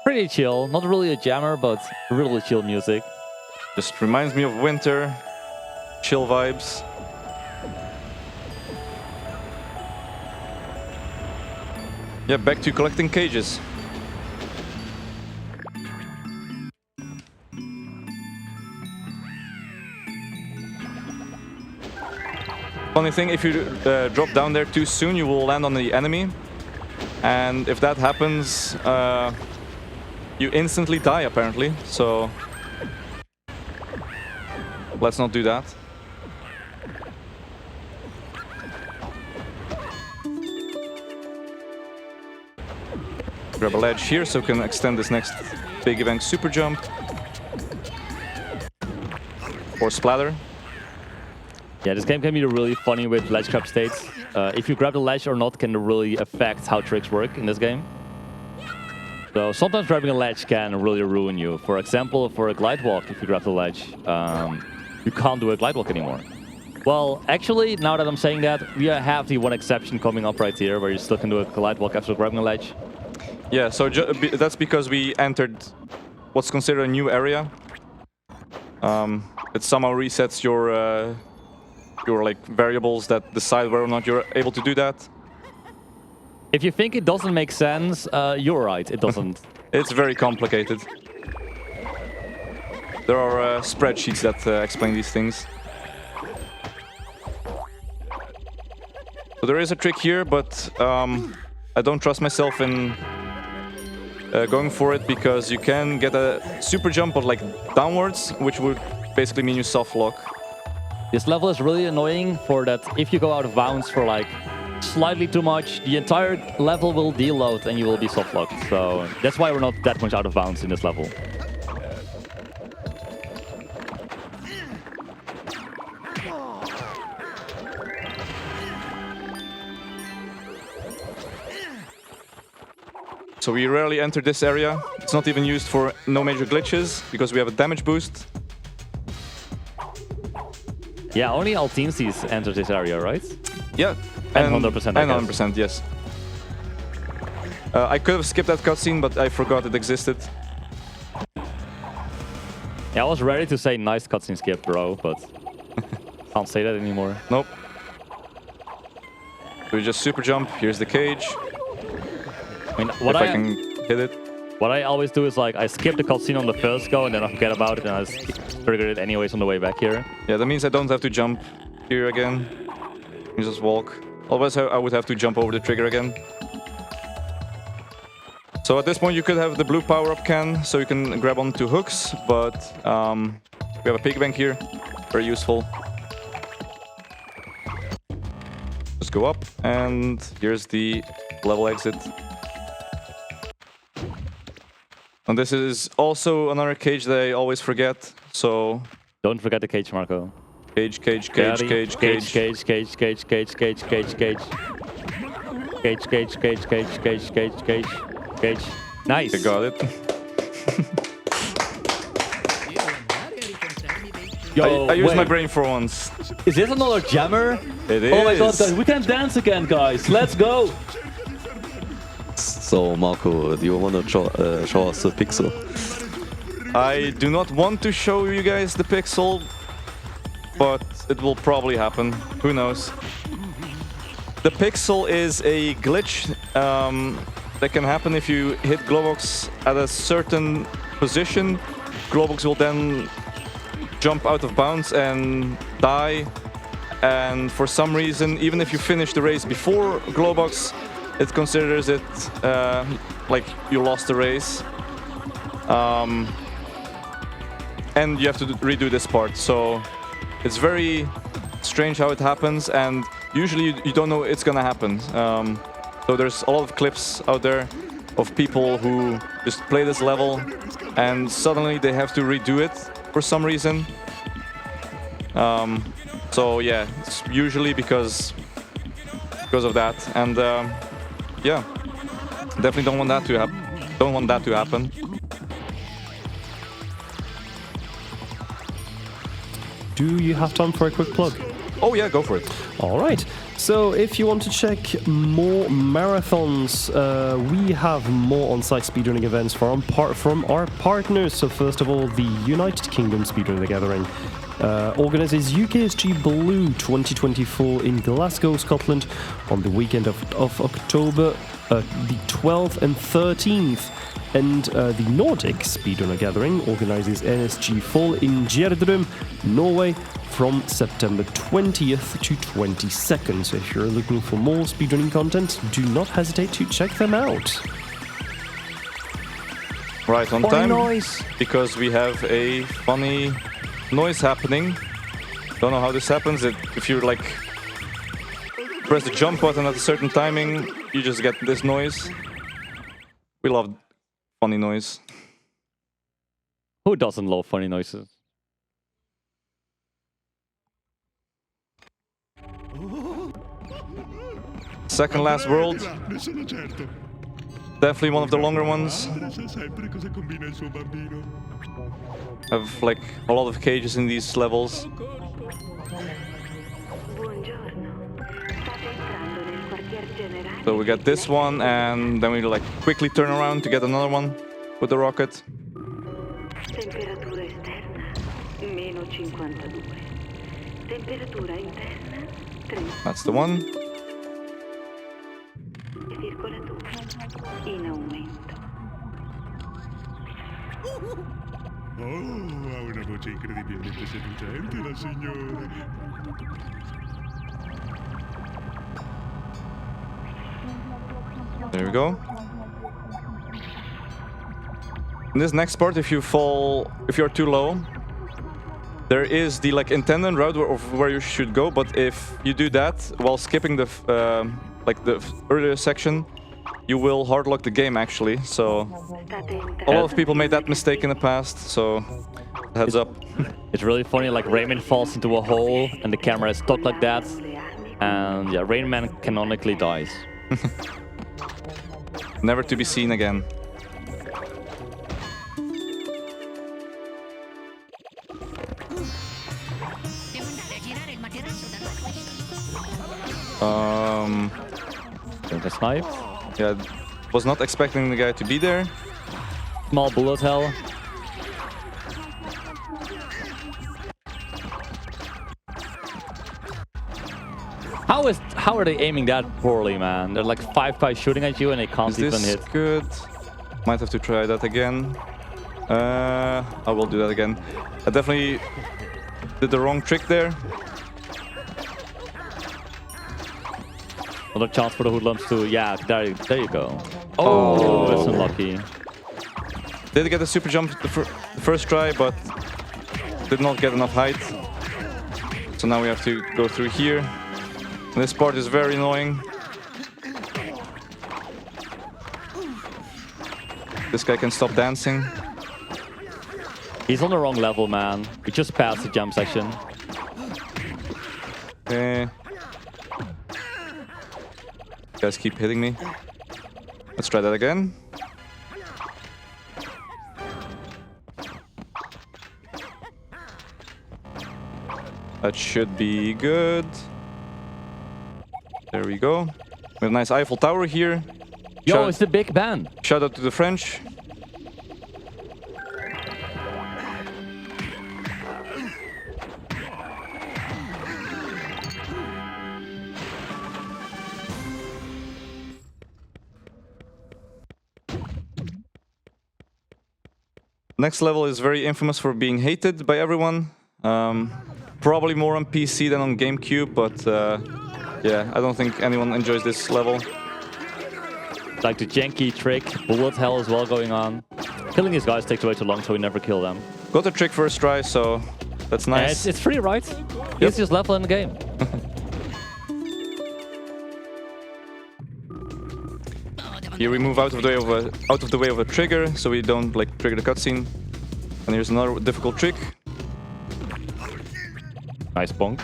S2: Pretty chill. Not really a jammer, but really chill music.
S1: Just reminds me of winter. Chill vibes. Yeah, back to collecting cages. Funny thing, if you drop down there too soon, you will land on the enemy. And if that happens, you instantly die, apparently. So let's not do that. grab a ledge here so we can extend this next big event super jump. Or splatter.
S2: Yeah, this game can be really funny with ledge grab states. If you grab the ledge or not can really affect how tricks work in this game. So sometimes grabbing a ledge can really ruin you. For example, for a glide walk, if you grab the ledge, you can't do a glide walk anymore. Well, actually, now that I'm saying that, we have the one exception coming up right here, where you still can do a glide walk after grabbing a ledge.
S1: Yeah, so that's because we entered what's considered a new area. It somehow resets your like variables that decide whether or not you're able to do that.
S2: If you think it doesn't make sense, you're right, it doesn't.
S1: It's very complicated. There are spreadsheets that explain these things. So there is a trick here, but I don't trust myself in going for it because you can get a super jump but like downwards, which would basically mean you soft lock.
S2: This level is really annoying for that if you go out of bounds for like slightly too much, the entire level will deload and you will be soft locked. So that's why we're not that much out of bounds in this level.
S1: So we rarely enter this area. It's not even used for no major glitches because we have a damage boost.
S2: Yeah, only Teensies enter this area, right?
S1: Yeah.
S2: And 100%,
S1: And 100%, yes. I could have skipped that cutscene, but I forgot it existed.
S2: Yeah, I was ready to say nice cutscene skip, bro, but can't say that anymore.
S1: Nope. We just super jump. Here's the cage.
S2: I mean, what
S1: if I can hit it.
S2: What I always do is like I skip the cutscene on the first go and then I forget about it and I trigger it anyways on the way back here.
S1: Yeah, that means I don't have to jump here again. You just walk. Otherwise, I would have to jump over the trigger again. So at this point, you could have the blue power-up can, so you can grab onto hooks, but we have a pig bank here. Very useful. Just go up, and here's the level exit. And this is also another cage that I always forget, so...
S2: Don't forget the cage, Marco.
S1: Cage, cage, cage, cage, cage.
S2: Cage, cage, cage, cage, cage, cage, cage. Cage, cage, cage, cage, cage, cage, cage, cage. Nice.
S1: You got it.
S2: Yo,
S1: I used my
S2: wait.
S1: brain for once.
S2: Is this another jammer?
S1: It is.
S2: Oh my god, guys, we can dance again, guys. Let's go.
S3: So, Marco, do you want to show us the pixel?
S1: I do not want to show you guys the pixel, but it will probably happen. Who knows? The pixel is a glitch that can happen if you hit Globox at a certain position. Globox will then jump out of bounds and die. And for some reason, even if you finish the race before Globox, it considers it like you lost the race. And you have to redo this part. So it's very strange how it happens, and usually you don't know it's gonna happen. So there's a lot of clips out there of people who just play this level and suddenly they have to redo it for some reason. So yeah, it's usually because of that, and yeah, definitely don't want that to happen. Don't want that to happen.
S4: Do you have time for a quick plug?
S1: Oh yeah, go for it.
S4: All right. So if you want to check more marathons, we have more on-site speedrunning events from our partners. So first of all, the United Kingdom Speedrunner Gathering organizes UKSG Blue 2024 in Glasgow, Scotland on the weekend of October the 12th and 13th. And the Nordic Speedrunner Gathering organizes NSG Fall in Gjerdrum, Norway, from September 20th to 22nd. So if you're looking for more speedrunning content, do not hesitate to check them out.
S1: Right on
S2: Funny
S1: time,
S2: noise.
S1: because we have a funny noise happening. Don't know how this happens. If you like press the jump button at a certain timing, you just get this noise, We love funny noise.
S2: Who doesn't love funny noises?
S1: Second last world. Definitely one of the longer ones. Have like a lot of cages in these levels. So we got this one, and then we like quickly turn around to get another one with the rocket.
S5: Temperatura esterna -52. Temperatura interna 3.
S1: That's the one.
S5: Circolatura in aumento.
S6: Oh, ha una voce incredibilmente seducente la signora.
S1: There we go. In this next part, if you're too low, there is the like intended route of where you should go. But if you do that while skipping the the earlier section, you will hard lock the game actually. So a lot of people made that mistake in the past. So heads up.
S2: It's really funny, like Rayman falls into a hole and the camera is stuck like that. And yeah, Rayman canonically dies.
S1: Never to be seen again.
S2: The snipe.
S1: Yeah, was not expecting the guy to be there.
S2: Small bullet hell. How are they aiming that poorly, man? They're like 5 guys shooting at you and they can't
S1: Is
S2: even
S1: this
S2: hit.
S1: good? Might have to try that again. I will do that again. I definitely did the wrong trick there.
S2: Another chance for the Hoodlums to, yeah, there you go. Oh, that's unlucky.
S1: Did get a super jump the first try, but did not get enough height. So now we have to go through here. And this part is very annoying. This guy can stop dancing.
S2: He's on the wrong level, man. We just passed the jump section.
S1: Okay. Guys keep hitting me. Let's try that again. That should be good. There we go. We have a nice Eiffel Tower here.
S2: Yo, it's the Big Ben.
S1: Shout out to the French. Next level is very infamous for being hated by everyone. Probably more on PC than on GameCube, but yeah, I don't think anyone enjoys this level.
S2: Like the janky trick, bullet hell as well going on. Killing these guys takes way too long, so we never kill them.
S1: Got the trick first try, so that's nice.
S2: It's free, right? Easiest level in the game.
S1: Here we move out of the way of a trigger, so we don't like trigger the cutscene. And here's another difficult trick.
S2: Nice bonk.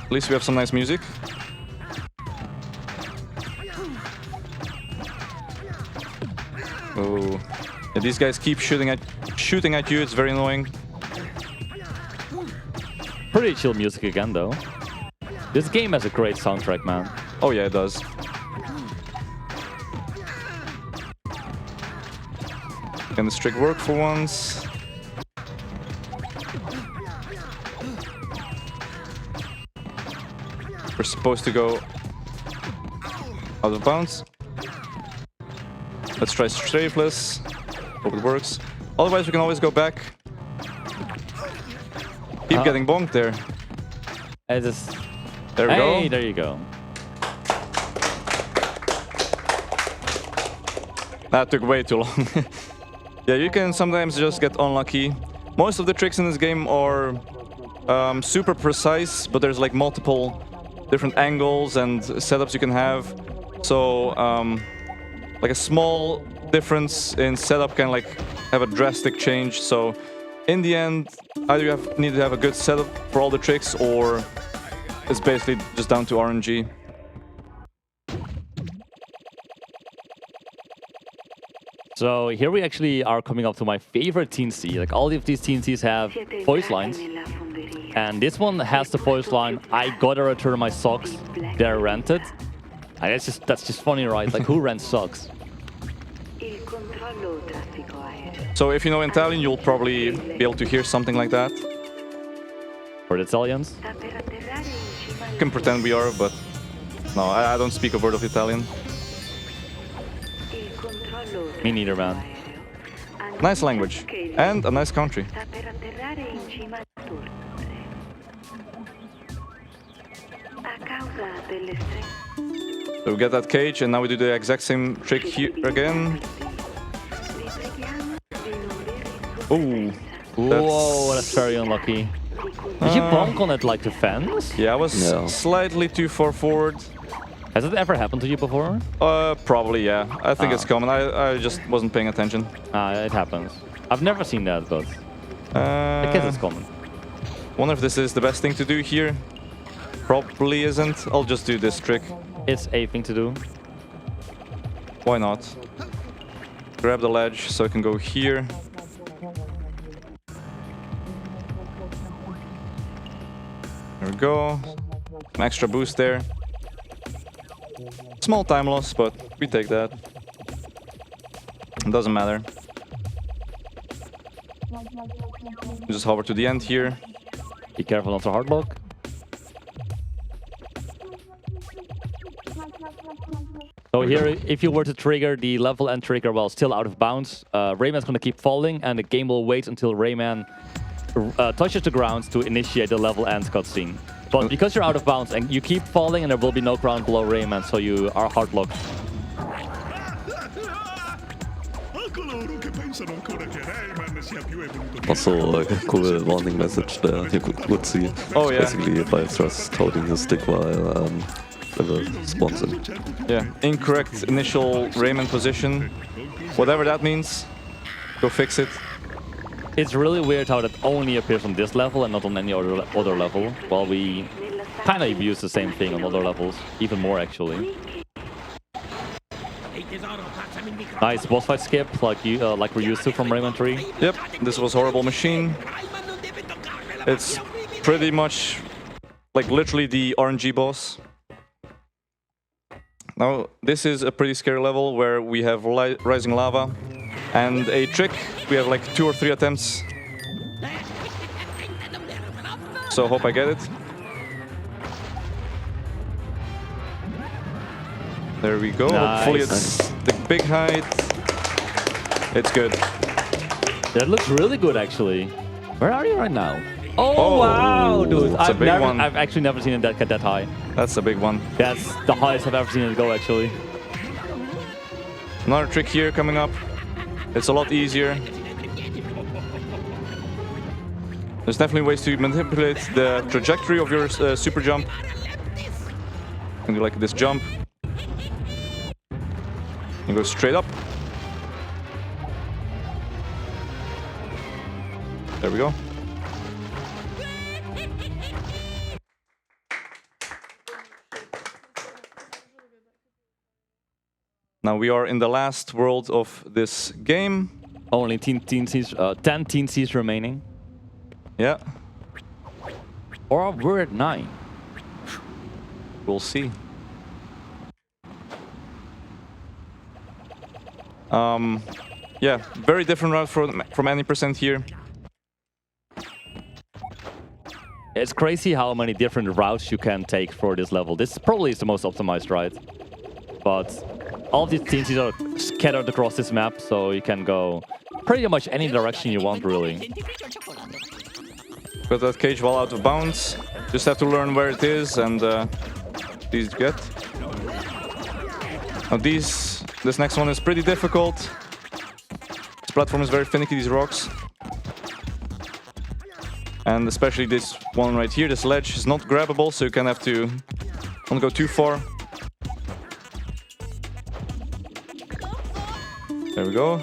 S1: At least we have some nice music. Oh, yeah, these guys keep shooting at you. It's very annoying.
S2: Pretty chill music again, though. This game has a great soundtrack, man.
S1: Oh yeah, it does. Can this trick work for once? We're supposed to go out of bounds. Let's try strafeless. Hope it works. Otherwise, we can always go back. Keep getting bonked there. There we go.
S2: Hey, there you go.
S1: That took way too long. Yeah, you can sometimes just get unlucky. Most of the tricks in this game are super precise, but there's like multiple different angles and setups you can have. So like a small difference in setup can like have a drastic change. So in the end, either you need to have a good setup for all the tricks, or it's basically just down to RNG.
S2: So here we actually are coming up to my favorite Teensy. Like all of these Teensies have voice lines. And this one has the voice line, I gotta return my socks, they're rented. And that's just funny, right? Like who rents socks?
S1: So if you know Italian, you'll probably be able to hear something like that.
S2: For the Italians?
S1: You can pretend we are, but no, I don't speak a word of Italian.
S2: Me neither, man.
S1: Nice language and a nice country. So we get that cage, and now we do the exact same trick here again. Oh,
S2: Whoa, that's very unlucky. Did you bonk on it like the fence?
S1: Yeah, I was slightly too far forward.
S2: Has it ever happened to you before?
S1: Probably, yeah. I think it's common. I just wasn't paying attention.
S2: It happens. I've never seen that, but I guess it's common.
S1: Wonder if this is the best thing to do here. Probably isn't. I'll just do this trick.
S2: It's a thing to do.
S1: Why not? Grab the ledge so I can go here. There we go. An extra boost there. Small time loss, but we take that. It doesn't matter. Just hover to the end here.
S2: Be careful not to hard block. So here, if you were to trigger the level end trigger while still out of bounds, Rayman's going to keep falling, and the game will wait until Rayman touches the ground to initiate the level end cutscene. But because you're out of bounds and you keep falling, and there will be no ground below Rayman, so you are hard locked.
S3: Also, a cool warning message there. You could see.
S1: Oh, yeah.
S3: Basically, by just holding the stick while level spawns in.
S1: Yeah, incorrect initial Rayman position. Whatever that means, go fix it.
S2: It's really weird how that only appears on this level and not on any other level, while we kind of use the same thing on other levels, even more actually. Nice boss fight skip, like we're used to from Rayman 3.
S1: Yep, this was Horrible Machine. It's pretty much like literally the RNG boss. Now, this is a pretty scary level where we have rising lava and a trick. We have like 2 or 3 attempts. So hope I get it. There we go.
S2: Nice.
S1: Hopefully it's the big height. It's good.
S2: That looks really good actually. Where are you right now? Oh, wow, dude.
S1: It's a big one.
S2: I've actually never seen it get that high.
S1: That's a big one.
S2: That's the highest I've ever seen it go actually.
S1: Another trick here coming up. It's a lot easier. There's definitely ways to manipulate the trajectory of your super jump. You can do like this jump. You go straight up. There we go. Now we are in the last world of this game.
S2: Only 10 Teensies remaining.
S1: Yeah.
S2: Or we're at 9.
S1: We'll see. Yeah, very different route from any percent here.
S2: It's crazy how many different routes you can take for this level. This probably is the most optimized, right? But all of these Teensies are scattered across this map, so you can go pretty much any direction you want, really.
S1: Got that cage while out of bounds. Just have to learn where it is and these get. Now this next one is pretty difficult. This platform is very finicky, these rocks. And especially this one right here, this ledge is not grabbable, so you can have to Don't go too far. There we go.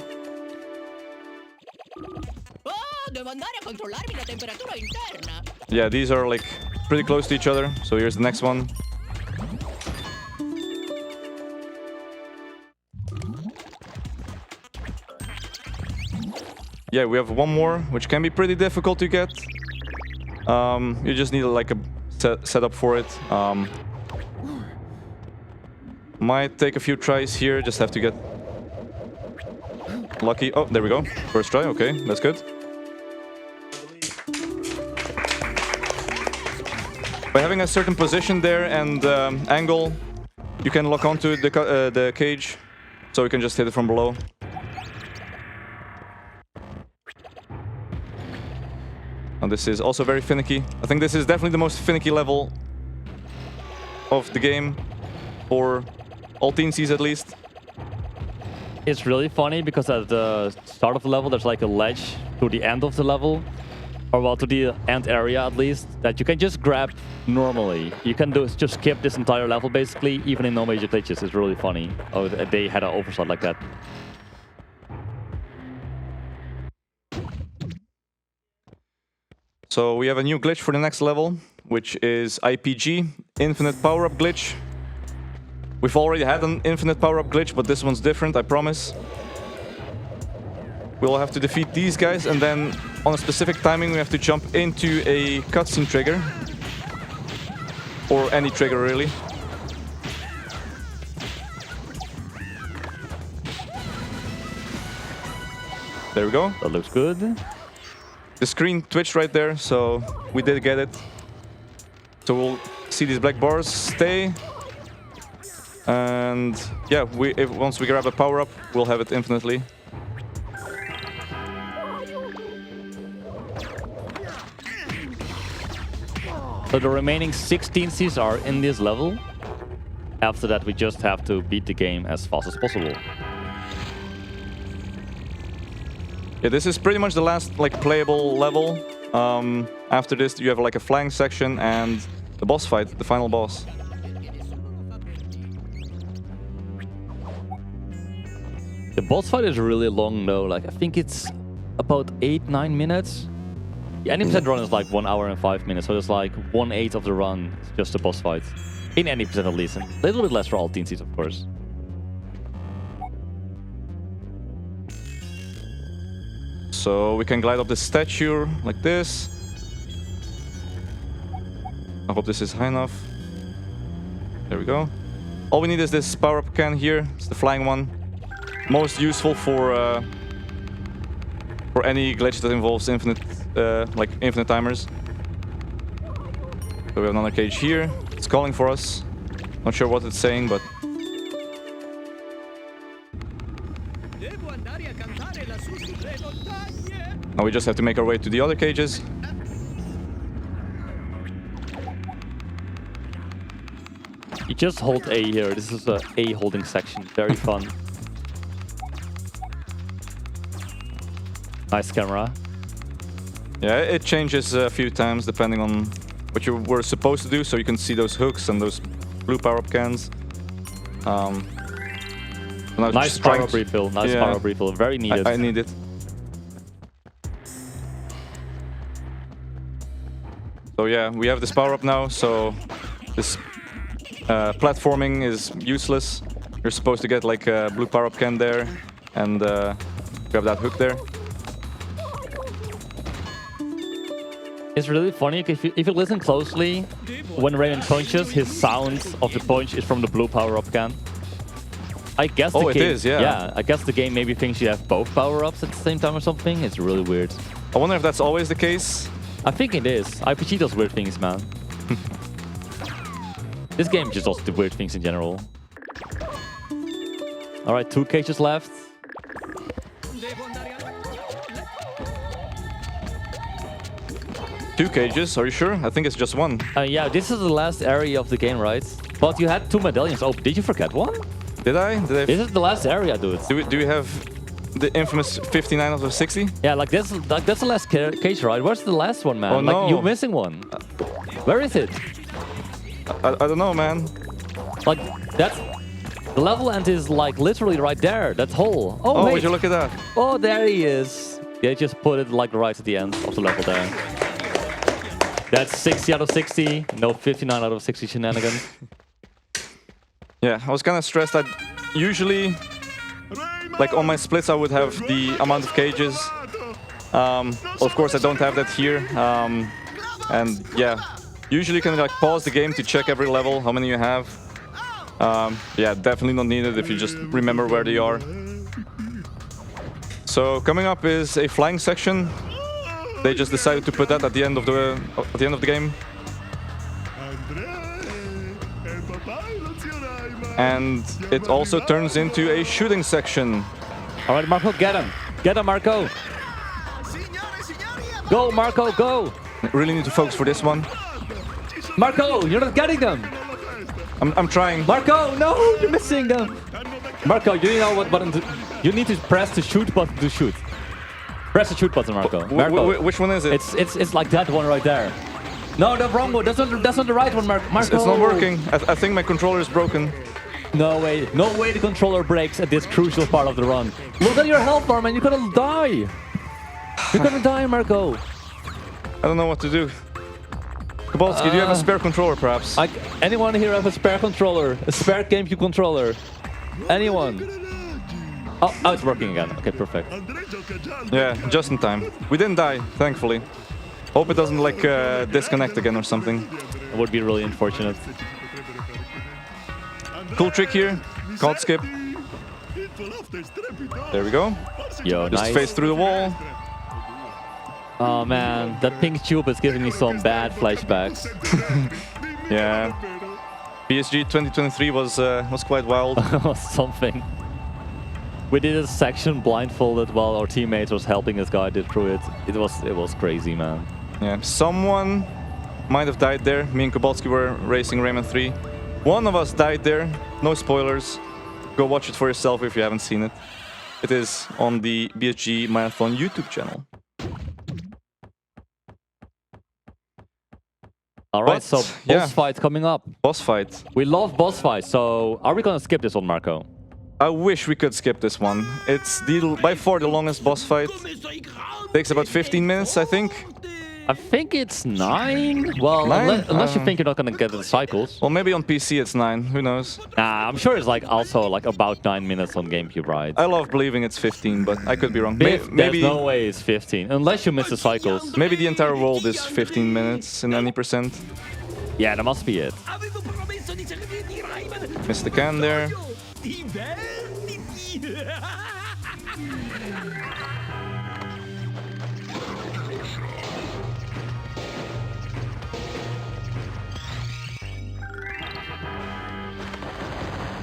S1: Yeah, these are like pretty close to each other. So here's the next one. Yeah, we have one more, which can be pretty difficult to get. You just need like a setup for it. Might take a few tries here, just have to get lucky. Oh, there we go. First try, okay, that's good. By having a certain position there and angle, you can lock onto the cage, so you can just hit it from below. And this is also very finicky. I think this is definitely the most finicky level of the game, for all Teensies at least.
S2: It's really funny because at the start of the level, there's like a ledge to the end of the level, or well, to the end area at least, that you can just grab normally. You can just skip this entire level basically, even in no major glitches. It's really funny. Oh, they had an oversight like that.
S1: So we have a new glitch for the next level, which is IPG, Infinite Power-Up Glitch. We've already had an Infinite Power-Up Glitch, but this one's different, I promise. We'll have to defeat these guys, and then on a specific timing we have to jump into a cutscene trigger. Or any trigger, really. There we go.
S2: That looks good.
S1: The screen twitched right there, so we did get it. So we'll see these black bars stay. And yeah, once we grab a power-up, we'll have it infinitely.
S2: So the remaining 16 Cs are in this level. After that, we just have to beat the game as fast as possible.
S1: Yeah, this is pretty much the last like playable level. After this, you have like a flying section and the boss fight, the final boss.
S2: The boss fight is really long though. Like I think it's about 8-9 minutes. The 90% run is like 1 hour and 5 minutes, so it's like 1/8 of the run is just a boss fight. In 90% at least, and a little bit less for all Teensies, of course.
S1: So we can glide up the statue like this. I hope this is high enough. There we go. All we need is this power-up can here. It's the flying one. Most useful for any glitch that involves infinite timers. So we have another cage here. It's calling for us. Not sure what it's saying, but now we just have to make our way to the other cages.
S2: You just hold A here. This is a A holding section. Very fun. Nice camera.
S1: Yeah, it changes a few times depending on what you were supposed to do. So you can see those hooks and those blue power-up cans.
S2: Nice power-up refill. Nice power-up refill. Very needed.
S1: I need it. So yeah, we have this power-up now, so this platforming is useless. You're supposed to get like a blue power-up can there and grab that hook there.
S2: It's really funny if you listen closely, when Rayman punches, his sound of the punch is from the blue power-up can. I guess the game, yeah, I guess the game maybe thinks you have both power-ups at the same time or something. It's really weird.
S1: I wonder if that's always the case.
S2: I think it is. IPG does weird things, man. This game just does the weird things in general. Alright, 2 cages left.
S1: Two cages, are you sure? I think it's just one.
S2: Yeah, this is the last area of the game, right? But you had 2 medallions. Oh, did you forget one?
S1: Did I?
S2: This is the last area, dude.
S1: Do we have the infamous 59 out of 60?
S2: Yeah, that's the last cage, right? Where's the last one, man?
S1: Oh, no.
S2: Like, you're missing one. Where is it?
S1: I don't know, man.
S2: Like, that's... The level end is like literally right there, that hole. Oh,
S1: Oh,
S2: wait.
S1: would you look at that?
S2: Oh, there he is. They just put it like right at the end of the level there. That's 60 out of 60. No 59 out of 60 shenanigans.
S1: Yeah, I was kind of stressed that usually, like on my splits, I would have the amount of cages. Of course, I don't have that here. And yeah, usually you can like pause the game to check every level, how many you have. Yeah, definitely not needed if you just remember where they are. So coming up is a flying section. They just decided to put that at the end of the game. And it also turns into a shooting section.
S2: All right, Marco, get him. Get him, Marco. Go, Marco, go.
S1: Really need to focus for this one.
S2: Marco, you're not getting them.
S1: I'm trying.
S2: Marco, no, you're missing them. Marco, you know what button to... You need to press the shoot button to shoot. Press the shoot button, Marco. Marco.
S1: Which one is it?
S2: It's like that one right there. No, the wrong one. That's not the right one, Marco.
S1: It's not working. I think my controller is broken.
S2: No way. No way the controller breaks at this crucial part of the run. Look at your health bar, man. You're gonna die. You're gonna die, Marco.
S1: I don't know what to do. Kobaltski, do you have a spare controller, perhaps?
S2: Anyone here have a spare controller? A spare GameCube controller? Anyone? Oh, it's working again. Okay, perfect.
S1: Yeah, just in time. We didn't die, thankfully. Hope it doesn't like disconnect again or something.
S2: It would be really unfortunate.
S1: Cool trick here. Caught skip. There we go.
S2: Yo,
S1: Just
S2: nice.
S1: face through the wall.
S2: Oh man, that pink tube is giving me some bad flashbacks.
S1: Yeah. BSG 2023 was quite wild.
S2: Something. We did a section blindfolded while our teammate was helping this guy get through it. It was crazy, man.
S1: Yeah, someone might have died there. Me and Kobaltski were racing Rayman 3. One of us died there. No spoilers. Go watch it for yourself if you haven't seen it. It is on the BSG Marathon YouTube channel.
S2: All right,
S1: But,
S2: so
S1: yeah.
S2: boss fight coming up.
S1: Boss fight.
S2: We love boss fights, so are we gonna skip this one, Marco?
S1: I wish we could skip this one. It's by far the longest boss fight. Takes about 15 minutes, I think.
S2: I think it's 9. Well,
S1: 9?
S2: unless you think you're not gonna get the cycles.
S1: Well, maybe on PC it's 9. Who knows?
S2: Nah, I'm sure it's like also like about 9 minutes on GameCube, right?
S1: I love believing it's 15, but I could be wrong.
S2: There's
S1: Maybe
S2: no way it's 15, unless you miss the cycles.
S1: maybe the entire world is 15 minutes in any percent.
S2: Yeah, that must be it.
S1: Missed the can there.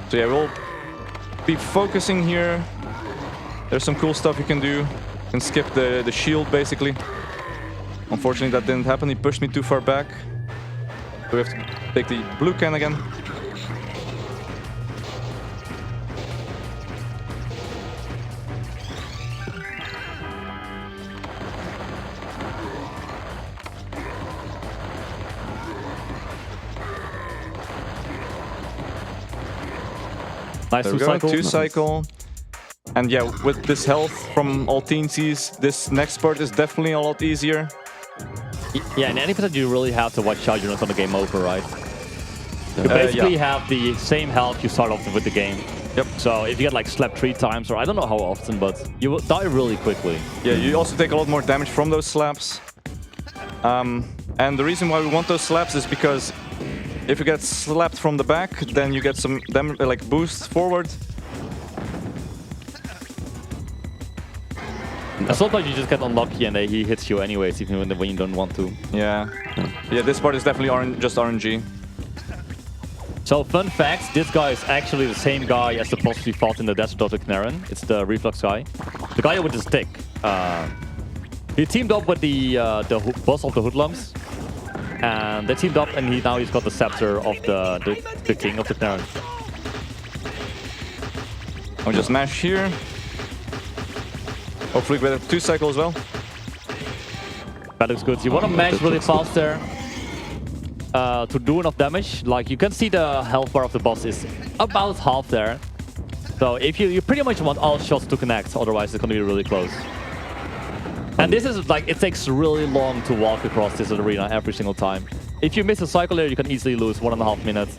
S1: So yeah, we'll be focusing here. There's some cool stuff you can do. You can skip the shield, basically. Unfortunately, that didn't happen. He pushed me too far back. So we have to take the blue can again.
S2: Nice
S1: There we go, two cycle. And yeah, with this health from all Teensies, this next part is definitely a lot easier.
S2: Yeah, in any percent you really have to watch out you're not on the game over, right? You basically have the same health you start off with the game.
S1: Yep.
S2: So if you get like slapped 3 times, or I don't know how often, but you will die really quickly.
S1: Yeah, you also take a lot more damage from those slaps. And the reason why we want those slaps is because if you get slapped from the back, then you get some damage, like boost forward.
S2: And sometimes you just get unlucky and he hits you anyways, even when you don't want to.
S1: Yeah. Yeah, this part is definitely just RNG.
S2: So, fun fact, this guy is actually the same guy as the boss we fought in the Desert of the Knarren. It's the reflux guy. The guy with the stick. He teamed up with the boss of the Hoodlums. And they teamed up, and now he's got the scepter of the king of the Knarren.
S1: I'll just mash here. Hopefully we get 2 cycles as well.
S2: That looks good. You want to mash really fast there. to do enough damage. Like, you can see the health bar of the boss is about half there. So if you pretty much want all shots to connect, otherwise it's going to be really close. And this is like, it takes really long to walk across this arena every single time. If you miss a cycle here, you can easily lose 1.5 minutes.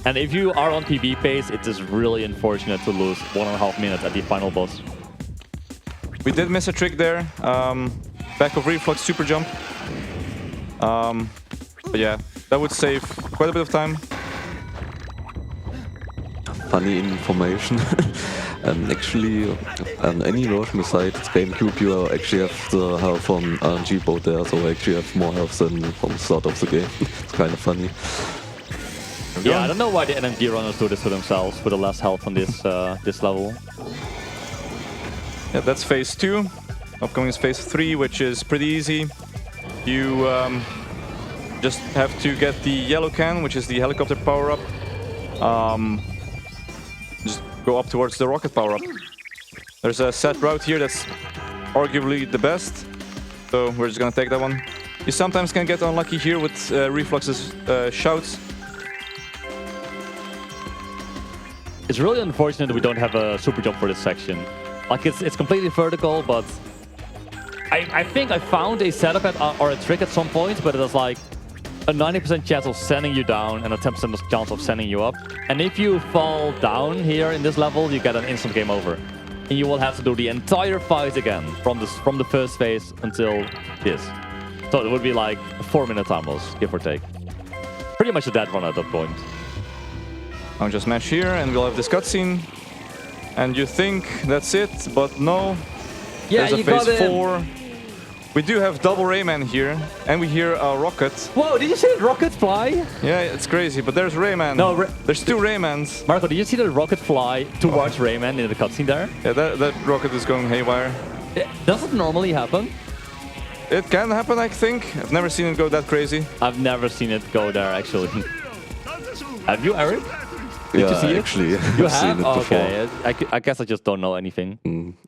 S2: And if you are on PB pace, it is really unfortunate to lose 1.5 minutes at the final boss.
S1: We did miss a trick there. Back of reflux super jump. But yeah, that would save quite a bit of time.
S3: Funny information. Actually, on any version besides GameCube, you actually have the health from RNG boat there, so I actually have more health than from the start of the game. It's kind of funny.
S2: Yeah, I don't know why the NMG runners do this to themselves with the less health on this this level.
S1: Yeah, that's phase 2. Upcoming is phase 3, which is pretty easy. You just have to get the yellow can, which is the helicopter power-up. Just go up towards the rocket power-up. There's a set route here that's arguably the best, so we're just gonna take that one. You sometimes can get unlucky here with Reflux's shouts.
S2: It's really unfortunate that we don't have a super jump for this section. Like, it's completely vertical, but I think I found a setup or a trick at some point, but it was like a 90% chance of sending you down and a 10% chance of sending you up. And if you fall down here in this level, you get an instant game over. And you will have to do the entire fight again from the first phase until this. So it would be like a 4-minute time loss, give or take. Pretty much a dead run at that point.
S1: I'll just mash here and we'll have this cutscene. And you think that's it, but no.
S2: Yeah,
S1: there's a
S2: you
S1: phase
S2: got
S1: 4. We do have double Rayman here, and we hear a rocket.
S2: Whoa, did you see the rocket fly?
S1: Yeah, it's crazy, but there's Rayman.
S2: No,
S1: there's 2 Raymans.
S2: Marco, did you see the rocket fly towards Rayman in the cutscene there?
S1: Yeah, that rocket is going haywire.
S2: Does it normally happen?
S1: It can happen, I think. I've never seen it go that crazy.
S2: I've never seen it go there, actually. Have you, Eric? Did you see it?
S3: Actually,
S2: You
S3: I've
S2: have?
S3: seen it before.
S2: Okay, I guess I just don't know anything.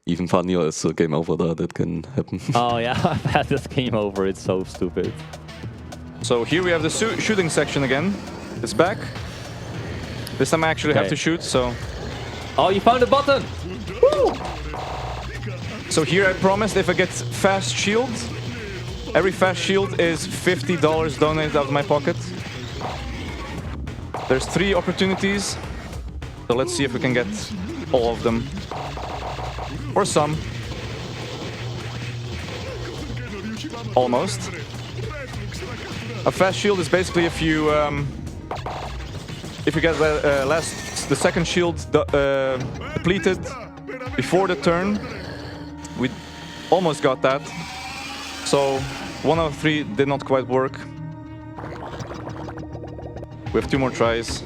S3: Even funnier is a game over there that can happen.
S2: Oh yeah, I've had this game over. It's so stupid.
S1: So here we have the shooting section again. It's back. This time I actually have to shoot, so...
S2: Oh, you found a button! Woo!
S1: So here I promised if I get fast shield, every fast shield is $50 donated out of my pocket. There's 3 opportunities, so let's see if we can get all of them. Or some. Almost. A fast shield is basically if you get the second shield depleted before the turn. We almost got that. So 1 out of 3 did not quite work. We have 2 more tries.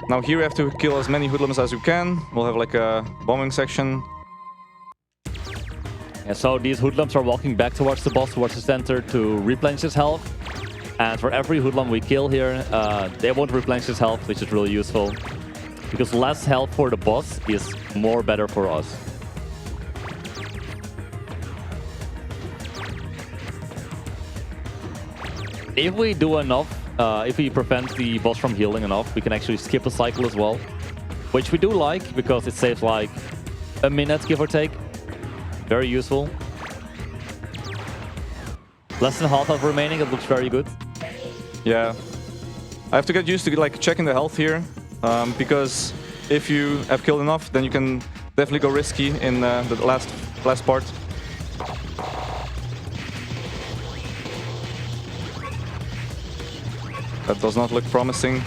S1: Now here we have to kill as many hoodlums as we can. We'll have like a bombing section.
S2: And so these hoodlums are walking back towards the boss, towards the center to replenish his health. And for every hoodlum we kill here, they won't replenish his health, which is really useful. Because less health for the boss is more better for us. If we do enough, if we prevent the boss from healing enough, we can actually skip a cycle as well. Which we do like, because it saves like a minute, give or take. Very useful. Less than half health remaining, it looks very good.
S1: Yeah. I have to get used to like checking the health here. Because if you have killed enough, then you can definitely go risky in the last part. That does not look promising.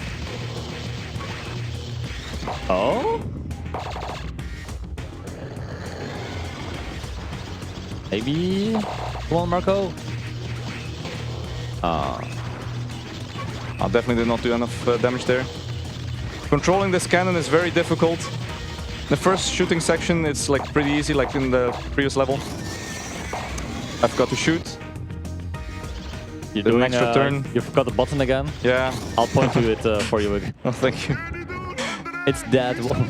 S2: Oh? Maybe... Come on, Marco.
S1: I definitely did not do enough damage there. Controlling this cannon is very difficult. The first shooting section, it's like pretty easy, like in the previous level. I've got to shoot.
S2: You're doing
S1: an extra turn.
S2: You forgot the button again?
S1: Yeah.
S2: I'll point to it for you again.
S1: Oh, thank you.
S2: It's that one.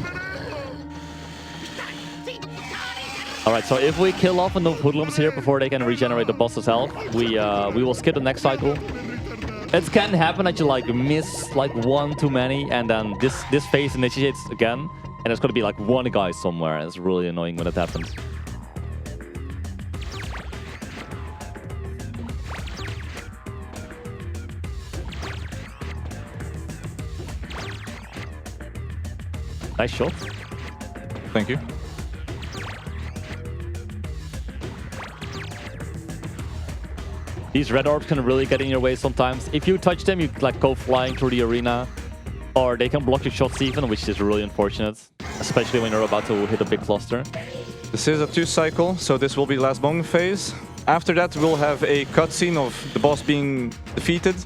S2: Alright, so if we kill off enough Hoodlums here before they can regenerate the boss's health, we will skip the next cycle. It can happen that you like miss like one too many, and then this phase initiates again, and there's gonna be like one guy somewhere. It's really annoying when it happens. Nice shot.
S1: Thank you.
S2: These red orbs can really get in your way sometimes. If you touch them, you like go flying through the arena, or they can block your shots even, which is really unfortunate, especially when you're about to hit a big cluster.
S1: This is a 2 cycle, so this will be the last moment phase. After that, we'll have a cutscene of the boss being defeated.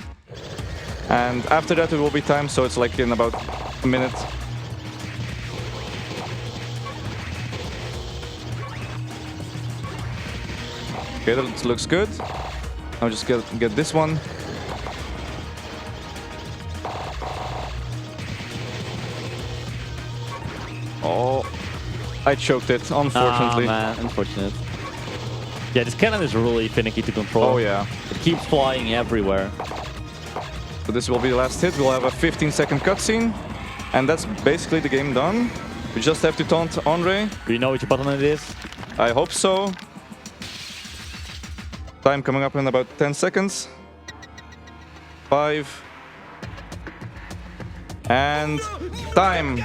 S1: And after that, it will be time, so it's like in about a minute. Okay, that looks good. I'll just get this one. Oh, I choked it, unfortunately.
S2: Ah, man, unfortunate. Yeah, this cannon is really finicky to control.
S1: Oh, yeah.
S2: It keeps flying everywhere.
S1: So this will be the last hit. We'll have a 15-second cutscene. And that's basically the game done. We just have to taunt Andre.
S2: Do you know which button it is?
S1: I hope so. Time coming up in about 10 seconds. 5. And time.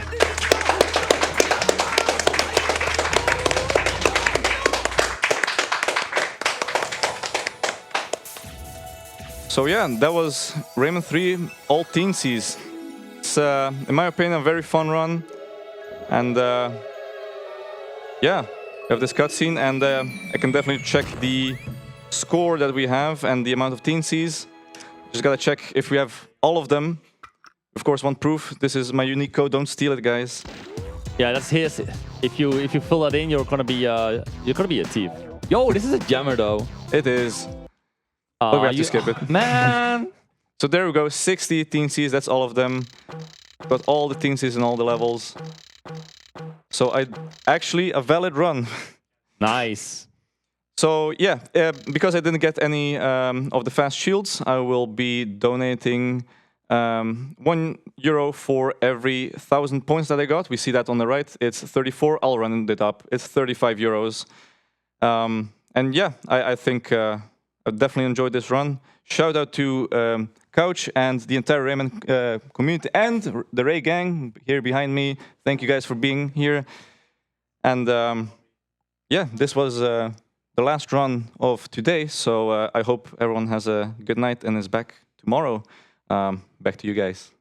S1: So yeah, that was Rayman 3 All Teensies. It's, in my opinion, a very fun run. And yeah, we have this cutscene, and I can definitely check the score that we have and the amount of Teensies. Just gotta check if we have all of them. Of course, one proof. This is my unique code. Don't steal it, guys.
S2: Yeah, that's his. If you fill that in, you're gonna be a thief. Yo, this is a jammer though.
S1: It is. But we have to skip it.
S2: Man.
S1: So there we go. 60 Teensies. That's all of them. Got all the Teensies in all the levels. So actually a valid run.
S2: Nice.
S1: So yeah, because I didn't get any of the fast shields, I will be donating €1 for every 1,000 points that I got. We see that on the right. It's 34. I'll round it up. It's €35. And yeah, I think I definitely enjoyed this run. Shout out to Couch and the entire Rayman community and the Ray gang here behind me. Thank you guys for being here. And yeah, this was the last run of today. So I hope everyone has a good night and is back tomorrow. Back to you guys.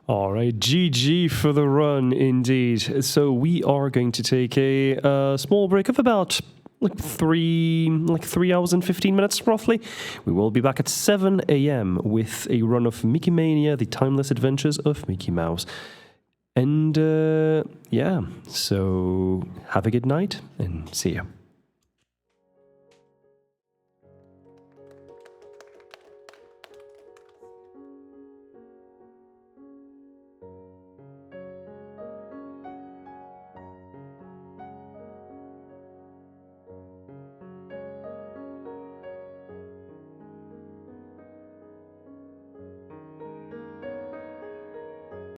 S4: All right, GG for the run indeed. So we are going to take a small break of about like 3 hours and 15 minutes roughly. We will be back at 7 AM with a run of Mickey Mania, the timeless adventures of Mickey Mouse. And yeah, so have a good night and see you.